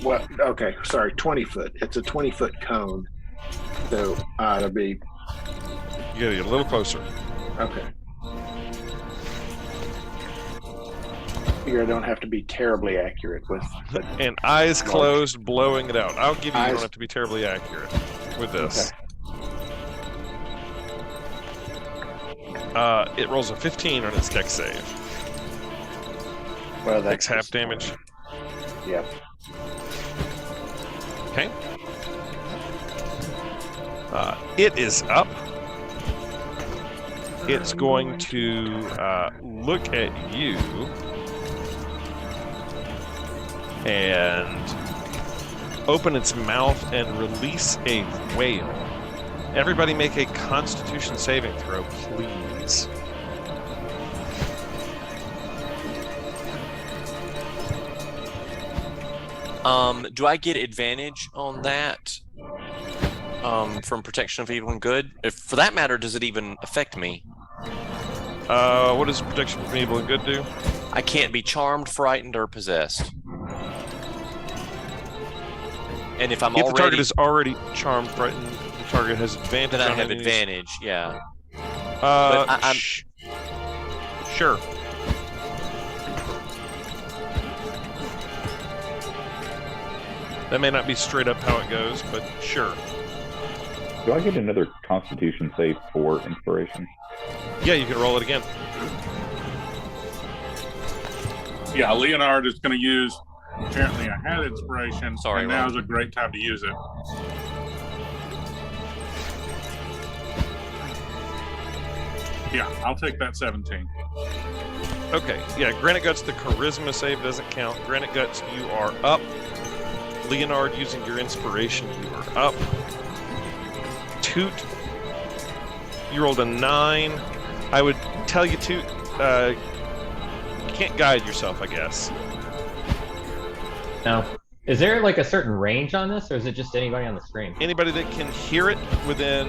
what? Okay, sorry, 20 foot. It's a 20-foot cone. So it'll be You gotta get a little closer. okay. Figure I don't have to be terribly accurate with. The, And eyes Large. closed, blowing it out. I'll give you. You Eyes- don't have to be terribly accurate with this. It rolls a 15 on its deck save. well, Takes that's half damage. Yep. Okay. It is up. It's going to look at you and open its mouth and release a wail. Everybody make a Constitution saving throw, please. Do I get advantage on that? From protection of evil and good? If, for that matter, does it even affect me? What does protection from evil and good do? I can't be charmed, frightened, or possessed. And if I'm If the target already, is already charmed, frightened, the target has advantage. then I on have enemies. advantage. Yeah. Uh, But I'm- sure. That may not be straight up how it goes, but sure. Do I get another Constitution save for inspiration? Yeah, you can roll it again. Yeah, Leonard is going to use. Apparently, I had inspiration. Sorry, and now's Ron. a great time to use it. Yeah, I'll take that 17. Okay, yeah, Granite Guts, the charisma save doesn't count. Granite Guts, you are up. Leonard, using your inspiration, you are up. Toot, you rolled a 9. I would tell you, Toot, you can't guide yourself, I guess. No. Is there like a certain range on this, or is it just anybody on the screen? Anybody that can hear it within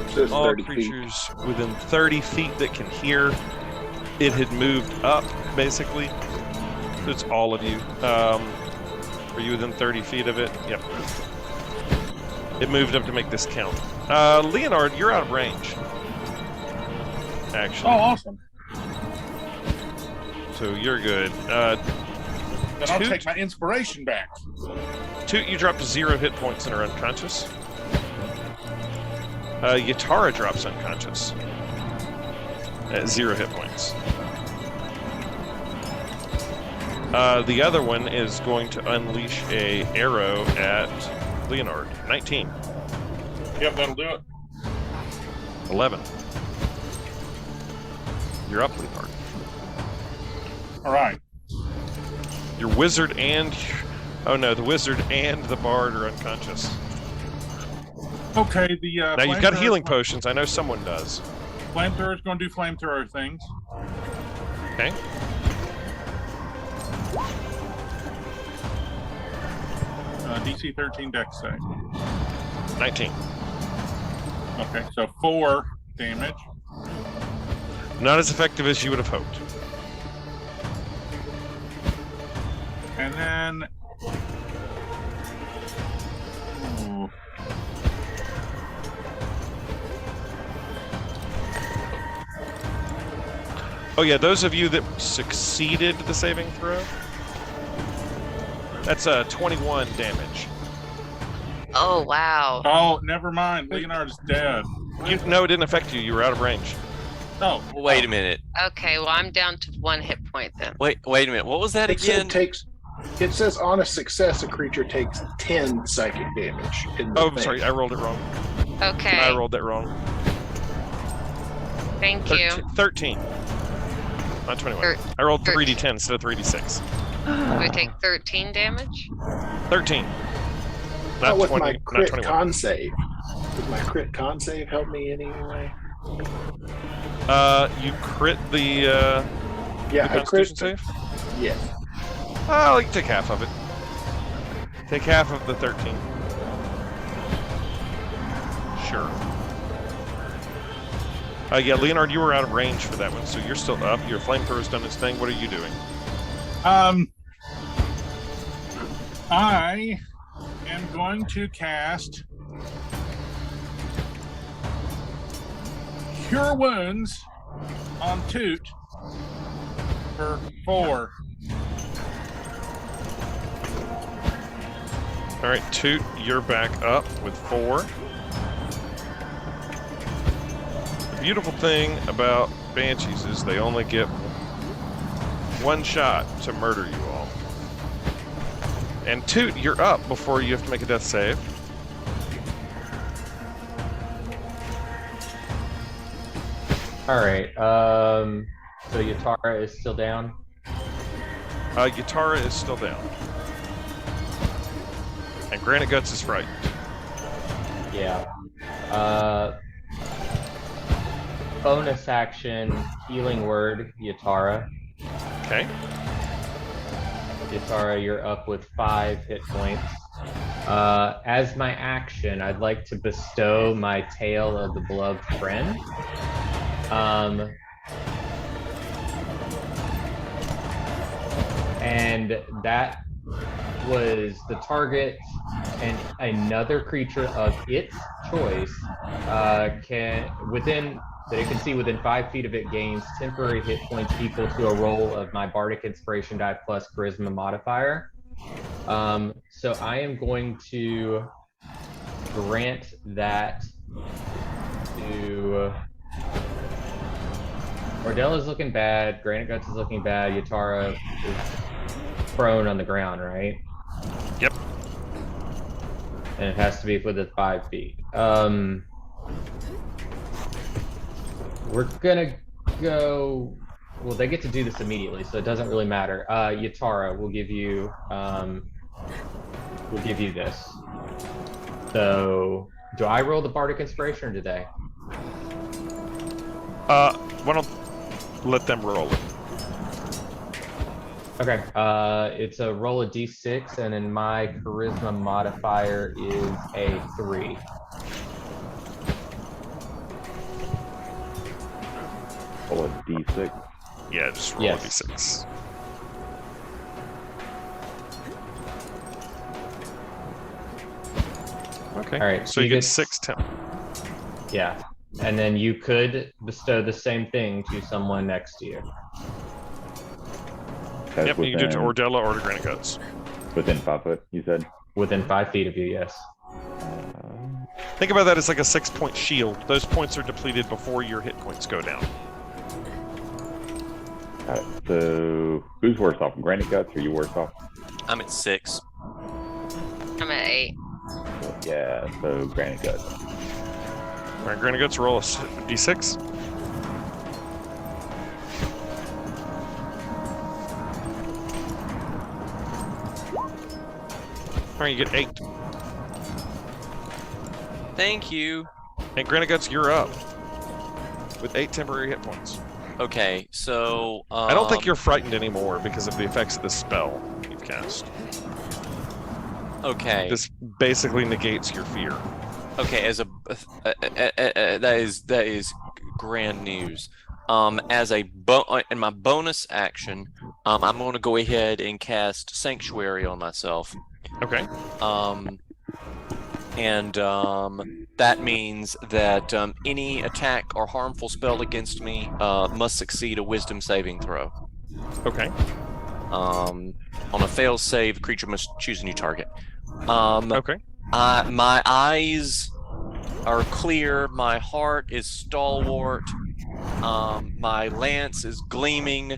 So it's all 30 feet. creatures within 30 feet that can hear, it had moved up, basically. It's all of you. Are you within 30 feet of it? Yep. It moved up to make this count. Leonard, you're out of range. Oh, Actually. awesome. So you're good. Then I'll Toot. take my inspiration back. Toot, you drop to 0 hit points and are unconscious. Yatara drops unconscious at 0 hit points. The other one is going to unleash a arrow at Leonard. 19. Yep, that'll do it. 11. You're up, Leonard. All right. Your wizard and... Oh no, the wizard and the bard are unconscious. Okay, the Now you've got flamethrower- healing potions. I know someone does. Flamethrower is going to do flamethrower things. Okay. DC 13 dex save. 19. Okay, so 4 damage. Not as effective as you would have hoped. And then... Ooh. Oh yeah, those of you that succeeded the saving throw, that's 21 damage. Oh, wow. Oh, never mind. Leonard's dead. No, it didn't affect you. You were out of range. Oh, Wait a minute. Okay, well, I'm down to 1 hit point then. Wait a minute. What was that It said again? it says on a success, a creature takes 10 psychic damage. In the Oh, I'm thing. sorry, I rolled it wrong. Okay, I rolled that wrong. thank you. 13. Not 21. Thir- I rolled 3d10 instead of 3d6. We take 13 damage? 13. Not Not with 20, my not crit 21. con save. Does my crit con save help me in any way? You crit the Yeah, I crit. Constitution save? Yes. Oh, you can take half of it. Take half of the 13. Sure. Yeah, Leonard, you were out of range for that one, so you're still up. Your flamethrower's done its thing. What are you doing? I am going to cast Cure Wounds on Toot for 4. All right, Toot, you're back up with 4. The beautiful thing about Banshees is they only get one shot to murder you all. And Toot, you're up before you have to make a death save. All right. So Yatara is still down. Yatara is still down. And Granite Guts is frightened. Yeah. Bonus action, healing word, Yatara. Okay. Yatara, you're up with 5 hit points. As my action, I'd like to bestow my Tale of the Beloved Friend. And that was the target, and another creature of its choice that it can see within 5 feet of it gains temporary hit points equal to a roll of my Bardic Inspiration die plus Charisma modifier. So I am going to grant that to Ordella's looking bad, Granite Guts is looking bad, Yatara is prone on the ground, right? Yep. And it has to be within 5 feet. We're gonna go. Well, they get to do this immediately, so it doesn't really matter. Yatara, we'll give you this. So, do I roll the Bardic Inspiration, or do they? Why don't let them roll it? Okay. It's a roll of d6, and then my Charisma modifier is a 3. Roll a d6. Yeah, just roll a d6. Okay. All right. So you get 6 temp. Yeah. And then you could bestow the same thing to someone next to you. That's Yep, you can do it to within- Ordella or to Granite Guts. Within 5 foot, you said? Within 5 feet of you, yes. Think about that as like a 6-point shield. Those points are depleted before your hit points go down. Got it. So, who's worse off? Granite Guts, or you worse off? I'm at 6. I'm at 8. Yeah, so Granite Guts. All right, Granite Guts, roll a d6. All right, you get 8. Thank you. And Granite Guts, you're up with 8 temporary hit points. Okay, so I don't think you're frightened anymore because of the effects of the spell you've cast. okay. This basically negates your fear. Okay, as a that is grand news. As a in my bonus action, I'm going to go ahead and cast Sanctuary on myself. Okay. That means that any attack or harmful spell against me must succeed a Wisdom saving throw. Okay. On a fail save, creature must choose a new target. Okay. My eyes are clear. My heart is stalwart. My lance is gleaming,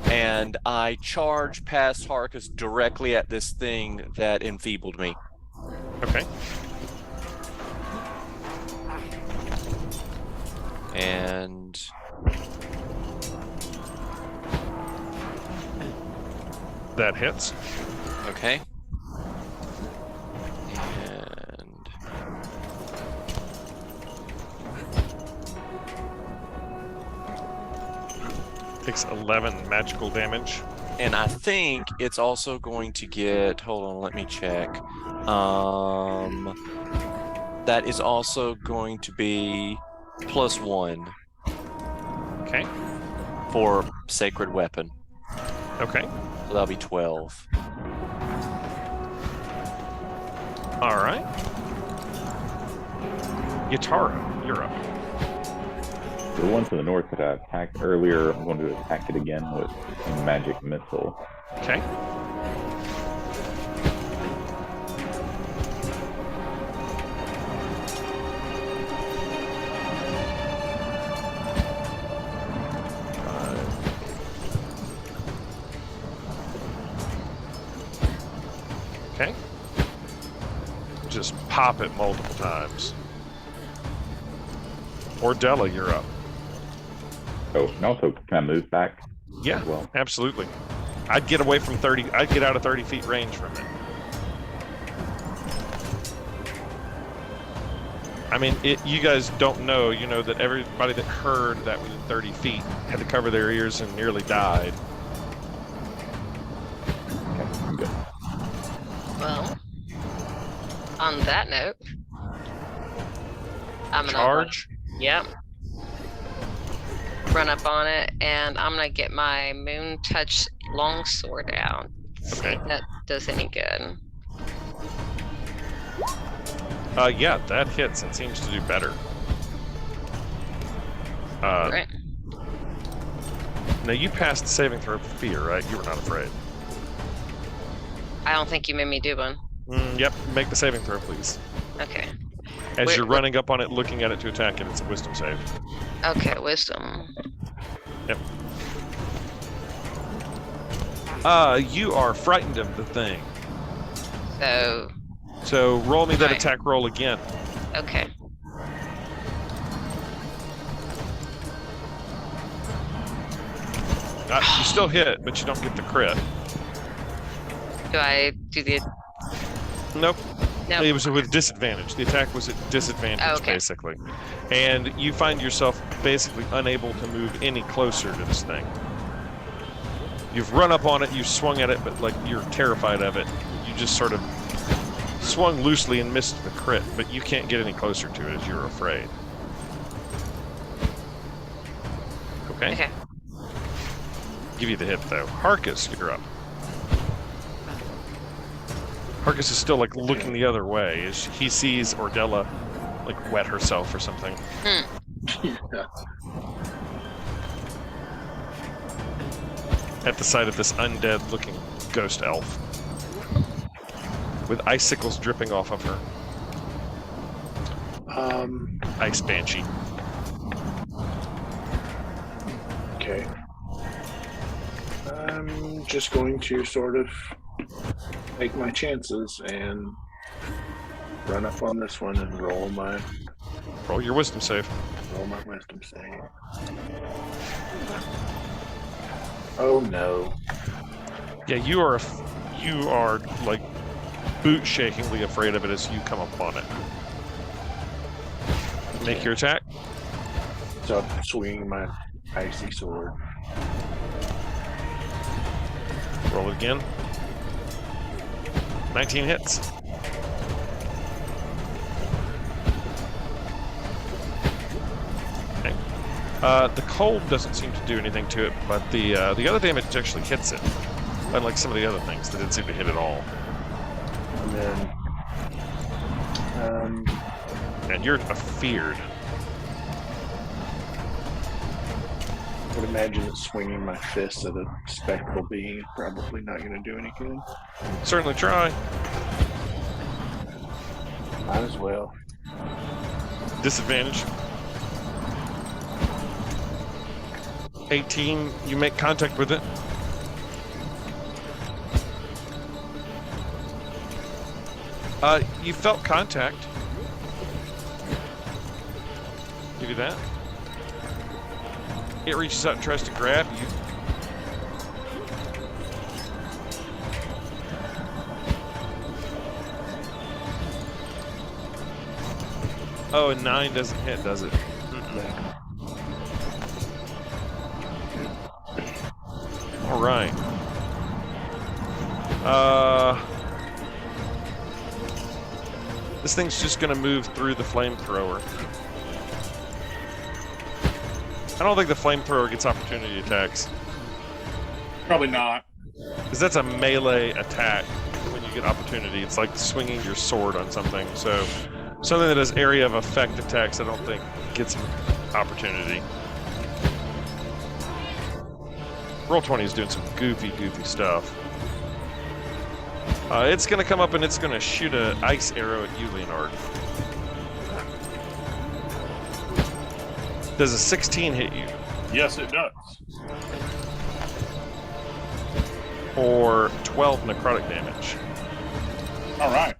and I charge past Harkus directly at this thing that enfeebled me. Okay. And that hits. okay. And Takes 11 magical damage. And I think it's also going to get, hold on, let me check. That is also going to be +1. Okay. for sacred weapon. Okay. So that'll be 12. All right. Yatara, you're up. The one to the north that I attacked earlier, I'm going to attack it again with a magic missile. Okay. Okay. Just pop it multiple times. Ordella, you're up. Oh, and also, can I move back? Yeah, as well? absolutely. I'd get away from 30. I'd get out of 30 feet range from it. I mean, you guys don't know, you know, that everybody that heard that within 30 feet had to cover their ears and nearly died. Okay, I'm good. Well, on that note, I'm gonna Charge. Yep. Run up on it, and I'm gonna get my Moon Touch longsword out. See Okay. if that does any good. Yeah, that hits and seems to do better. Right. Now you passed the saving throw for fear, right? You were not afraid. I don't think you made me do one. Yep. Make the saving throw, please. Okay. As Wait, you're what- running up on it, looking at it to attack it, it's a wisdom save. Okay, wisdom. Yep. You are frightened of the thing. So, roll me that Right. attack roll again. okay. You still hit, but you don't get the crit. Do I do the? Nope. No. It was with disadvantage. The attack was at disadvantage, Oh, okay. basically. And you find yourself basically unable to move any closer to this thing. You've run up on it, you swung at it, but like you're terrified of it. You just sort of swung loosely and missed the crit, but you can't get any closer to it as you're afraid. Okay? Okay. Give you the hit, though. Harkus, you're up. Harkus is still like looking the other way as he sees Ordella like wet herself or something. Yeah. At the sight of this undead looking ghost elf with icicles dripping off of her. Ice banshee. Okay. I'm just going to sort of take my chances and run up on this one and roll my Roll your wisdom save. wisdom save. Oh no. Yeah, you are like boot shakingly afraid of it as you come upon it. Make your attack. So I'm swinging my icy sword. Roll it again. 19 hits. Okay. The cold doesn't seem to do anything to it, but the other damage actually hits it. Unlike some of the other things that didn't seem to hit at all. And then And you're afeared. I would imagine that swinging my fist at a spectral being is probably not going to do any good. Certainly try. Might as well. Disadvantage. 18, you make contact with it. You felt contact. Give you that. It reaches out and tries to grab you. Oh, and 9 doesn't hit, does it? All right. This thing's just gonna move through the flamethrower. I don't think the flamethrower gets opportunity attacks. Probably not. Because that's a melee attack when you get opportunity. It's like swinging your sword on something. So something that has area of effect attacks, I don't think gets opportunity. Roll20 is doing some goofy stuff. It's going to come up and it's going to shoot an ice arrow at you, Leonard. Does a 16 hit you? Yes, it does. Or 12 necrotic damage. All right.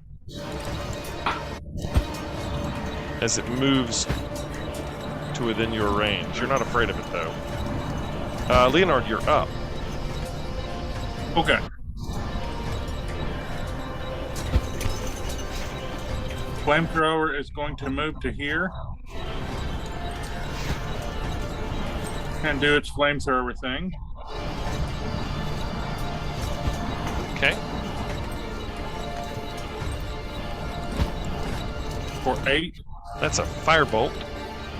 As it moves to within your range. You're not afraid of it, though. Leonard, you're up. Okay. Flamethrower is going to move to here and do its flamethrower thing. Okay. For 8. That's a firebolt.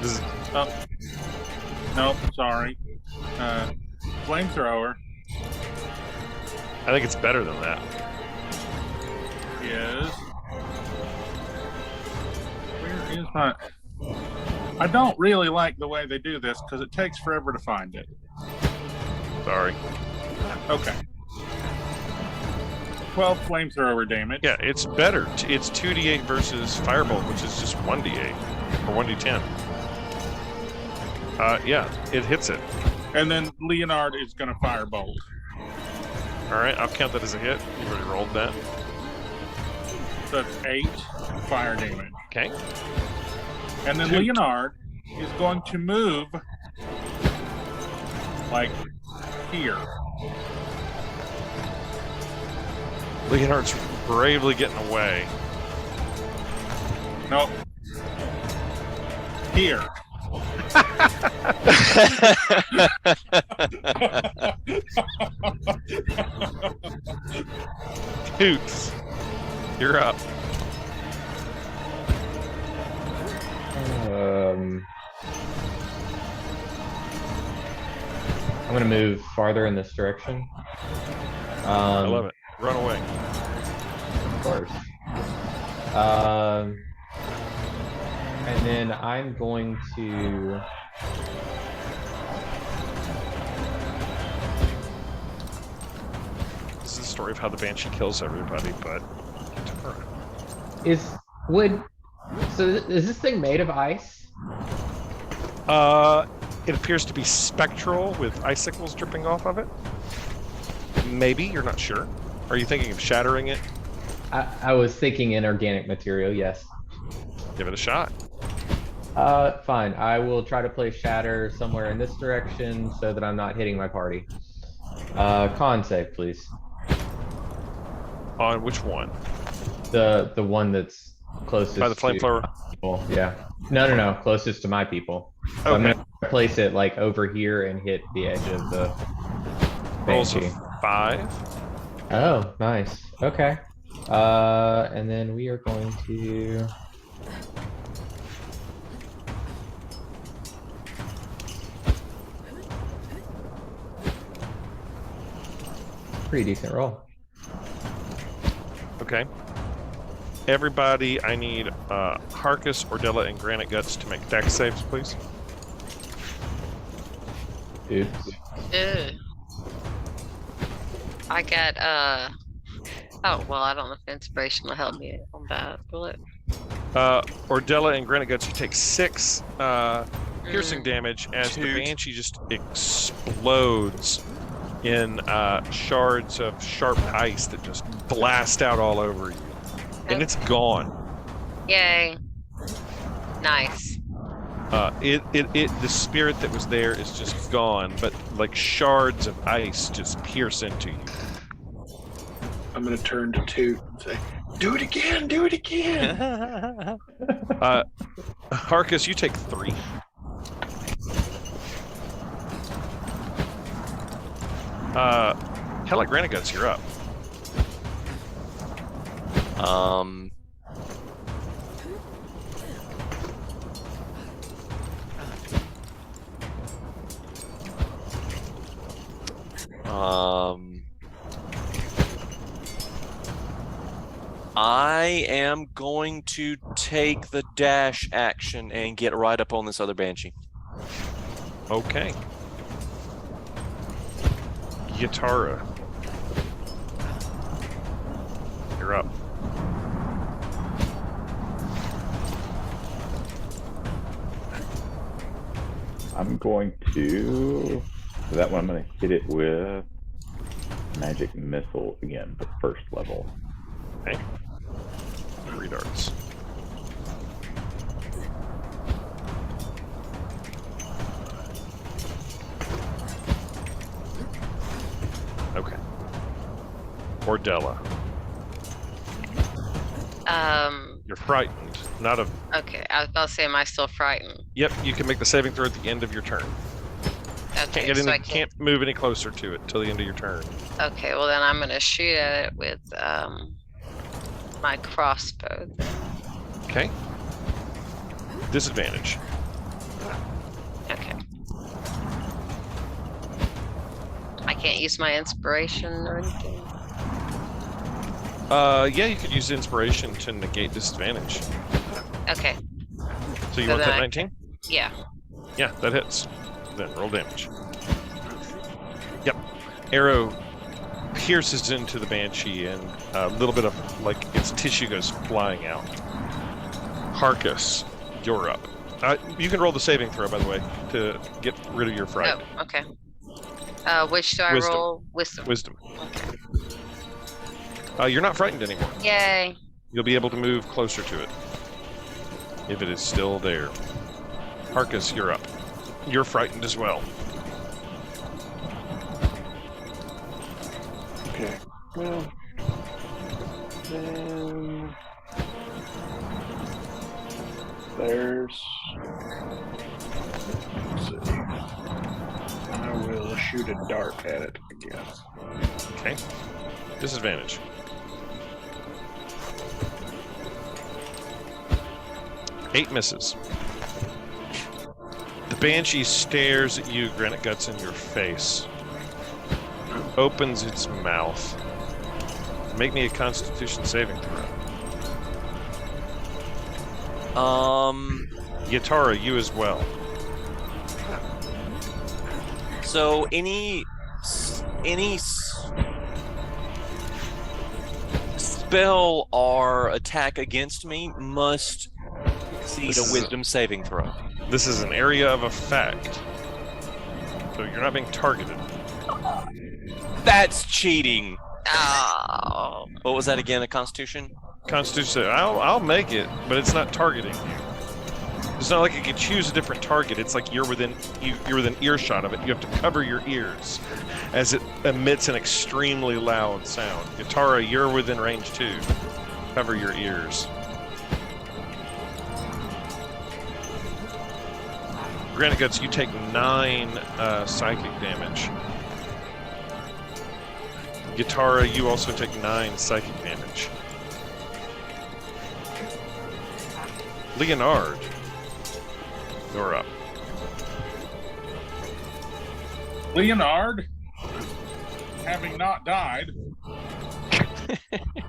This is, Nope, sorry. Flamethrower I think it's better than that. is... Where is my... I don't really like the way they do this because it takes forever to find it. Sorry. Okay. 12 flamethrower damage. Yeah, it's better. It's 2d8 versus firebolt, which is just 1d8 or 1d10. Yeah, it hits it. And then Leonard is going to firebolt. All right, I'll count that as a hit. You've already rolled that. So that's 8 fire damage. Okay. And then Toot. Leonard is going to move like here. Leonard's bravely getting away. Nope. Here. Toots, you're up. I'm gonna move farther in this direction. I love it. Run away. Of course. And then I'm going to... This is the story of how the Banshee kills everybody, but... So is this thing made of ice? It appears to be spectral with icicles dripping off of it. Maybe, you're not sure. Are you thinking of shattering it? I was thinking inorganic material, yes. Give it a shot. Fine. I will try to place shatter somewhere in this direction so that I'm not hitting my party. Con save, please. On which one? The one that's closest By the flamethrower? to people. Yeah. No. Closest to my people. So I'm Okay. gonna place it like over here and hit the edge of the Rolls Banshee. a 5. Oh, nice. Okay. And then we are going to... Pretty decent roll. Okay. Everybody, I need Harkus, Ordella, and Granite Guts to make dex saves, please. Oops. Ew. I got oh well, I don't know if inspiration will help me on that, will it? Ordella and Granite Guts, you take 6 piercing damage as the Toot. Banshee just explodes in shards of sharp ice that just blast out all over you. And it's gone. Yay. Nice. The spirit that was there is just gone, but like shards of ice just pierce into you. I'm gonna turn to Toot and say, "Do it again! Do it again!" Harkus, you take 3. Hella Granite Guts, you're up. I am going to take the dash action and get right up on this other banshee. Okay. Yatara. You're up. I'm going to. For that one, I'm going to hit it with magic missile again, but first level. Okay. 3 darts. Okay. Ordella. You're frightened. Not of. Okay, I was about to say, am I still frightened? Yep, you can make the saving throw at the end of your turn. Okay, Can't get so any, I can't move any closer to it till the end of your turn. Okay, well then I'm gonna shoot at it with my crossbow. Okay. Disadvantage. Okay. I can't use my inspiration or anything. Yeah, you could use inspiration to negate disadvantage. Okay, So you So want then that I- 19? yeah. Yeah, that hits. Then roll damage. Yep. Arrow pierces into the banshee and a little bit of like its tissue goes flying out. Harkus, you're up. You can roll the saving throw, by the way, to get rid of your fright. Oh, okay. Which do I Wisdom. roll? Wisdom. Wisdom. Okay. You're not frightened anymore. Yay. You'll be able to move closer to it if it is still there. Harkus, you're up. You're frightened as well. Okay. Well, then there's. Let's see. I will shoot a dart at it again. Okay. Disadvantage. Eight misses. The banshee stares at you, Granite Guts, in your face. Opens its mouth. Make me a Constitution saving throw. Yatara, you as well. So any spell or attack against me must succeed This a is a- wisdom saving throw. This is an area of effect. So you're not being targeted. That's cheating. Oh. What was that again? A constitution? Constitution, I'll make it, but it's not targeting. It's not like you can choose a different target. It's like you're within earshot of it. You have to cover your ears as it emits an extremely loud sound. Yatara, you're within range too. Cover your ears. Granite Guts, you take 9 psychic damage. Yatara, you also take 9 psychic damage. Leonard, you're up. Leonard, having not died,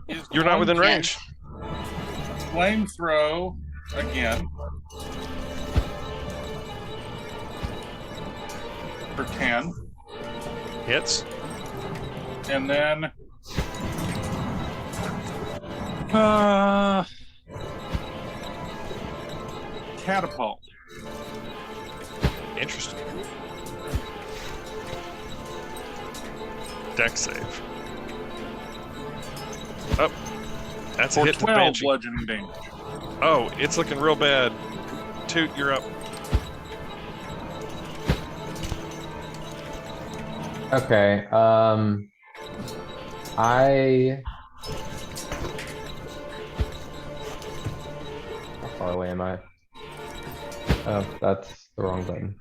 is You're not going within to range. Flamethrow again for 10, Hits. and then catapult. Interesting. Deck save. Oh, that's a For hit to the 12 banshee. bludgeoning damage. Oh, it's looking real bad. Toot, you're up. Okay. How far away am I? Oh, that's the wrong button.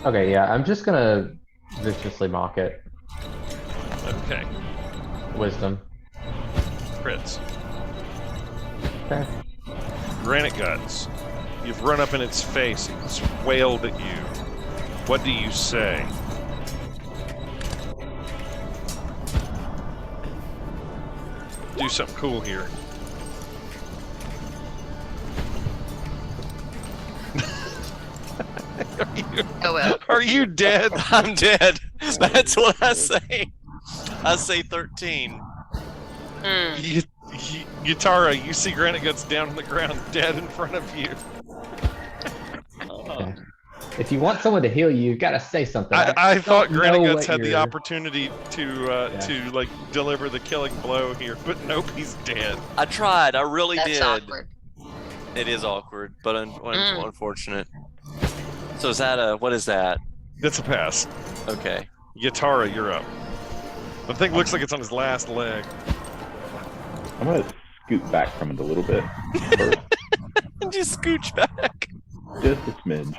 Okay, yeah, I'm just gonna viciously mock it. Okay. Wisdom. Crits. Okay. Granite Guts. You've run up in its face. It's wailed at you. What do you say? Do something cool here. Are you dead? I'm dead. That's what I say. I say 13. Yatara, you see Granite Guts down on the ground, dead in front of you. If you want someone to heal you, you've got to say something. I thought don't Granite know Guts what had the you're- opportunity to like deliver the killing blow here, but nope, he's dead. I tried. I really That's did. awkward. It is awkward, but unfortunate. So is that what is that? That's a pass. Okay. Yatara, you're up. The thing looks like it's on his last leg. I'm gonna scoot back from it a little bit first, Just scooch back. just a smidge.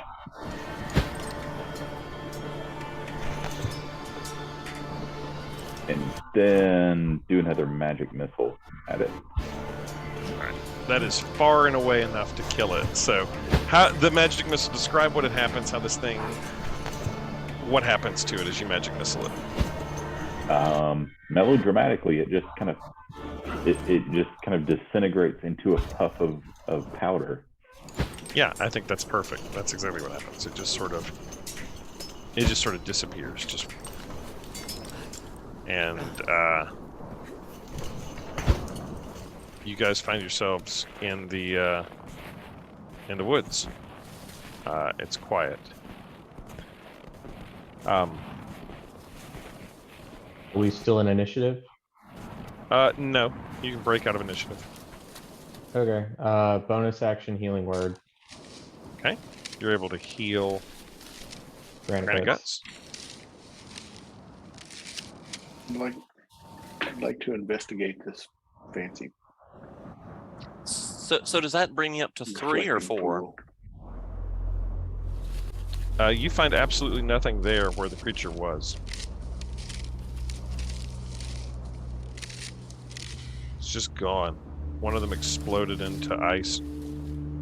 And then do another magic missile at it. That is far and away enough to kill it. So, how the magic missile? Describe what it happens. How this thing? What happens to it as you magic missile it? Melodramatically, it just kind of disintegrates into a puff of powder. Yeah, I think that's perfect. That's exactly what happens. It just sort of disappears. And you guys find yourselves in the woods. It's quiet. Are we still in initiative? No, you can break out of initiative. Okay. Bonus action healing word. Okay, you're able to heal Granite Guts. I'd like to investigate this fancy. So does that bring you up to 3 or reflecting 4? pool. You find absolutely nothing there where the creature was. It's just gone. One of them exploded into ice,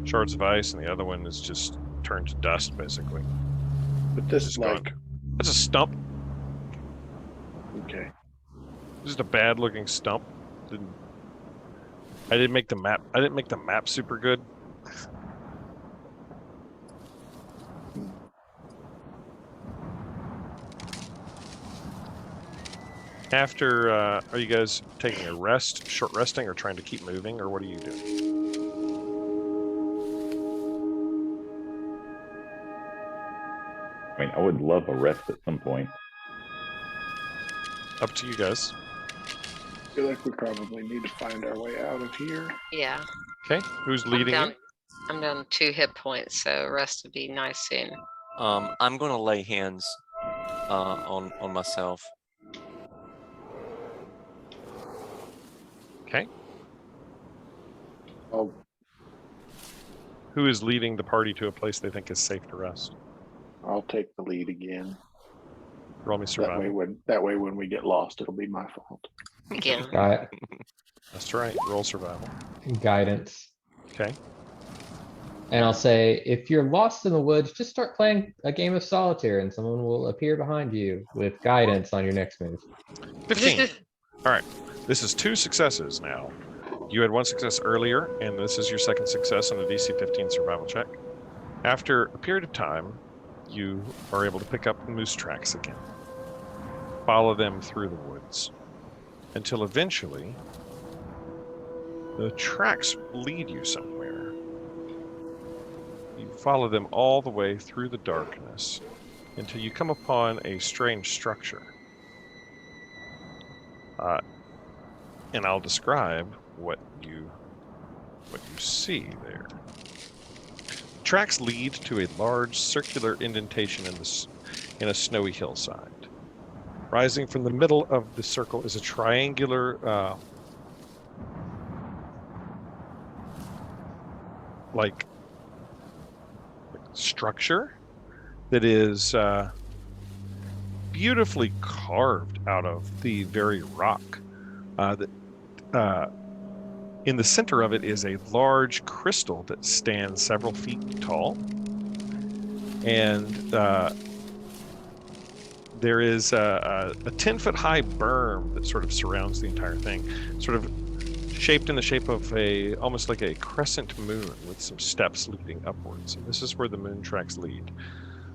shards of ice, and the other one is just turned to dust, basically. But this It's is gone. like That's a stump. okay. Just a bad-looking stump. I didn't make the map. I didn't make the map super good. After, are you guys taking a rest, short resting, or trying to keep moving, or what are you doing? I mean, I would love a rest at some point. Up to you guys. I feel like we probably need to find our way out of here. Yeah. Okay, who's leading you? I'm down 2 hit points, so rest would be nice soon. I'm gonna lay hands on myself. Okay. Oh, Who is leading the party to a place they think is safe to rest? I'll take the lead again. Roll me survival. That way when we get lost, it'll be my fault. Again. That's right. Roll survival. Guidance. Okay. And I'll say, if you're lost in the woods, just start playing a game of solitaire and someone will appear behind you with guidance on your next move. 15. All right. This is 2 successes now. You had 1 success earlier, and this is your 2nd success on a DC 15 survival check. After a period of time, you are able to pick up moose tracks again. Follow them through the woods until eventually the tracks lead you somewhere. You follow them all the way through the darkness until you come upon a strange structure. And I'll describe what you see there. Tracks lead to a large circular indentation in a snowy hillside. Rising from the middle of the circle is a triangular, like structure that is beautifully carved out of the very rock. In the center of it is a large crystal that stands several feet tall, and there is a 10-foot high berm that sort of surrounds the entire thing, sort of shaped in the shape of almost like a crescent moon with some steps leading upwards. And this is where the moon tracks lead,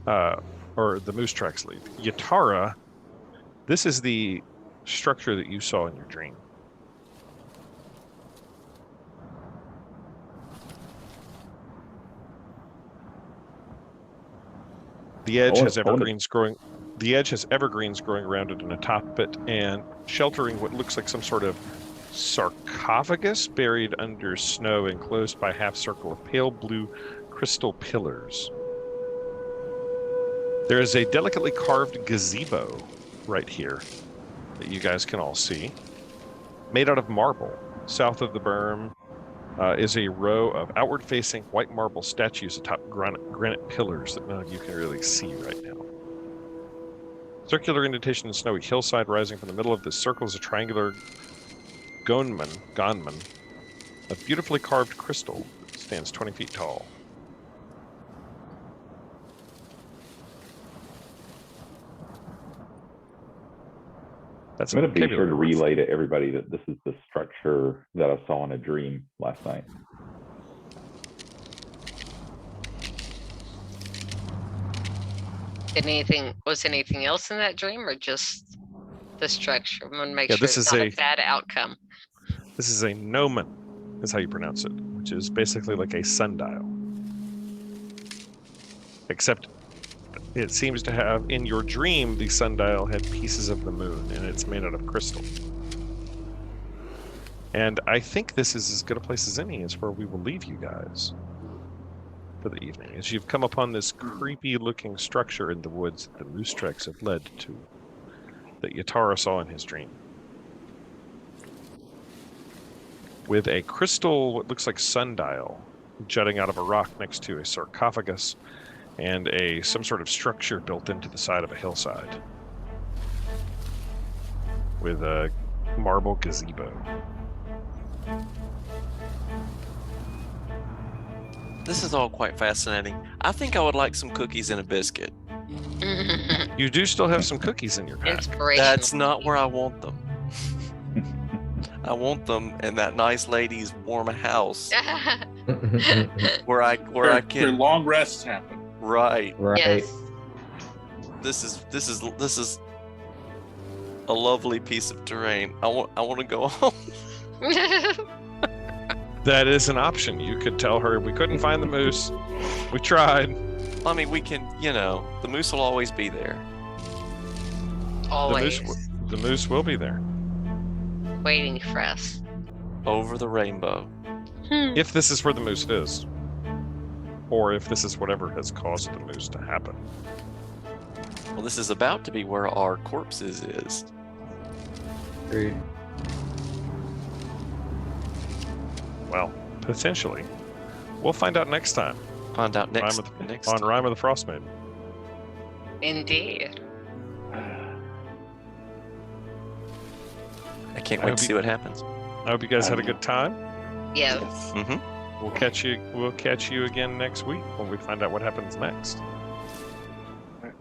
or the moose tracks lead. Yatara, this is the structure that you saw in your dream. The edge has evergreens growing. The edge has evergreens growing around it and atop it, and sheltering what looks like some sort of sarcophagus buried under snow, enclosed by a half circle of pale blue crystal pillars. There is a delicately carved gazebo right here that you guys can all see, made out of marble. South of the berm is a row of outward-facing white marble statues atop granite pillars that none of you can really see right now. Circular indentation in the snowy hillside rising from the middle of this circle is a triangular gonman of beautifully carved crystal that stands 20 feet tall. That's I'm going to be sure to relay to everybody that this is the structure that I saw in a dream last night. Was anything else in that dream, or just the structure? I'm gonna make sure this it's is not a a bad outcome. This is a gnomon, is how you pronounce it, which is basically like a sundial. Except it seems to have, in your dream, the sundial had pieces of the moon, and it's made out of crystal. And I think this is as good a place as any, is where we will leave you guys for the evening, as you've come upon this creepy-looking structure in the woods that the moose tracks have led to, that Yatara saw in his dream. With a crystal, what looks like sundial, jutting out of a rock next to a sarcophagus, and some sort of structure built into the side of a hillside, with a marble gazebo. This is all quite fascinating. I think I would like some cookies and a biscuit. You do still have some cookies in your pack. Inspirational. That's not where I want them. I want them in that nice lady's warm house where I Where can long rests happen. Right. Yes. This is a lovely piece of terrain. I want to go home. That is an option. You could tell her we couldn't find the moose. We tried. I mean, we can, the moose will always be there. Always The moose will be there. waiting for us. Over the rainbow. If this is where the moose is. Or if this is whatever has caused the moose to happen. Well, this is about to be where our corpses is. Agreed. Well, potentially. We'll find out next time. Find out next On Rime of the Frostmaiden. Indeed. I can't wait to see what happens. I hope you guys had a good time. Yeah. Mm-hmm. We'll catch you again next week when we find out what happens next.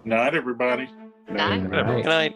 Night, everybody. Night. Good night. Good night.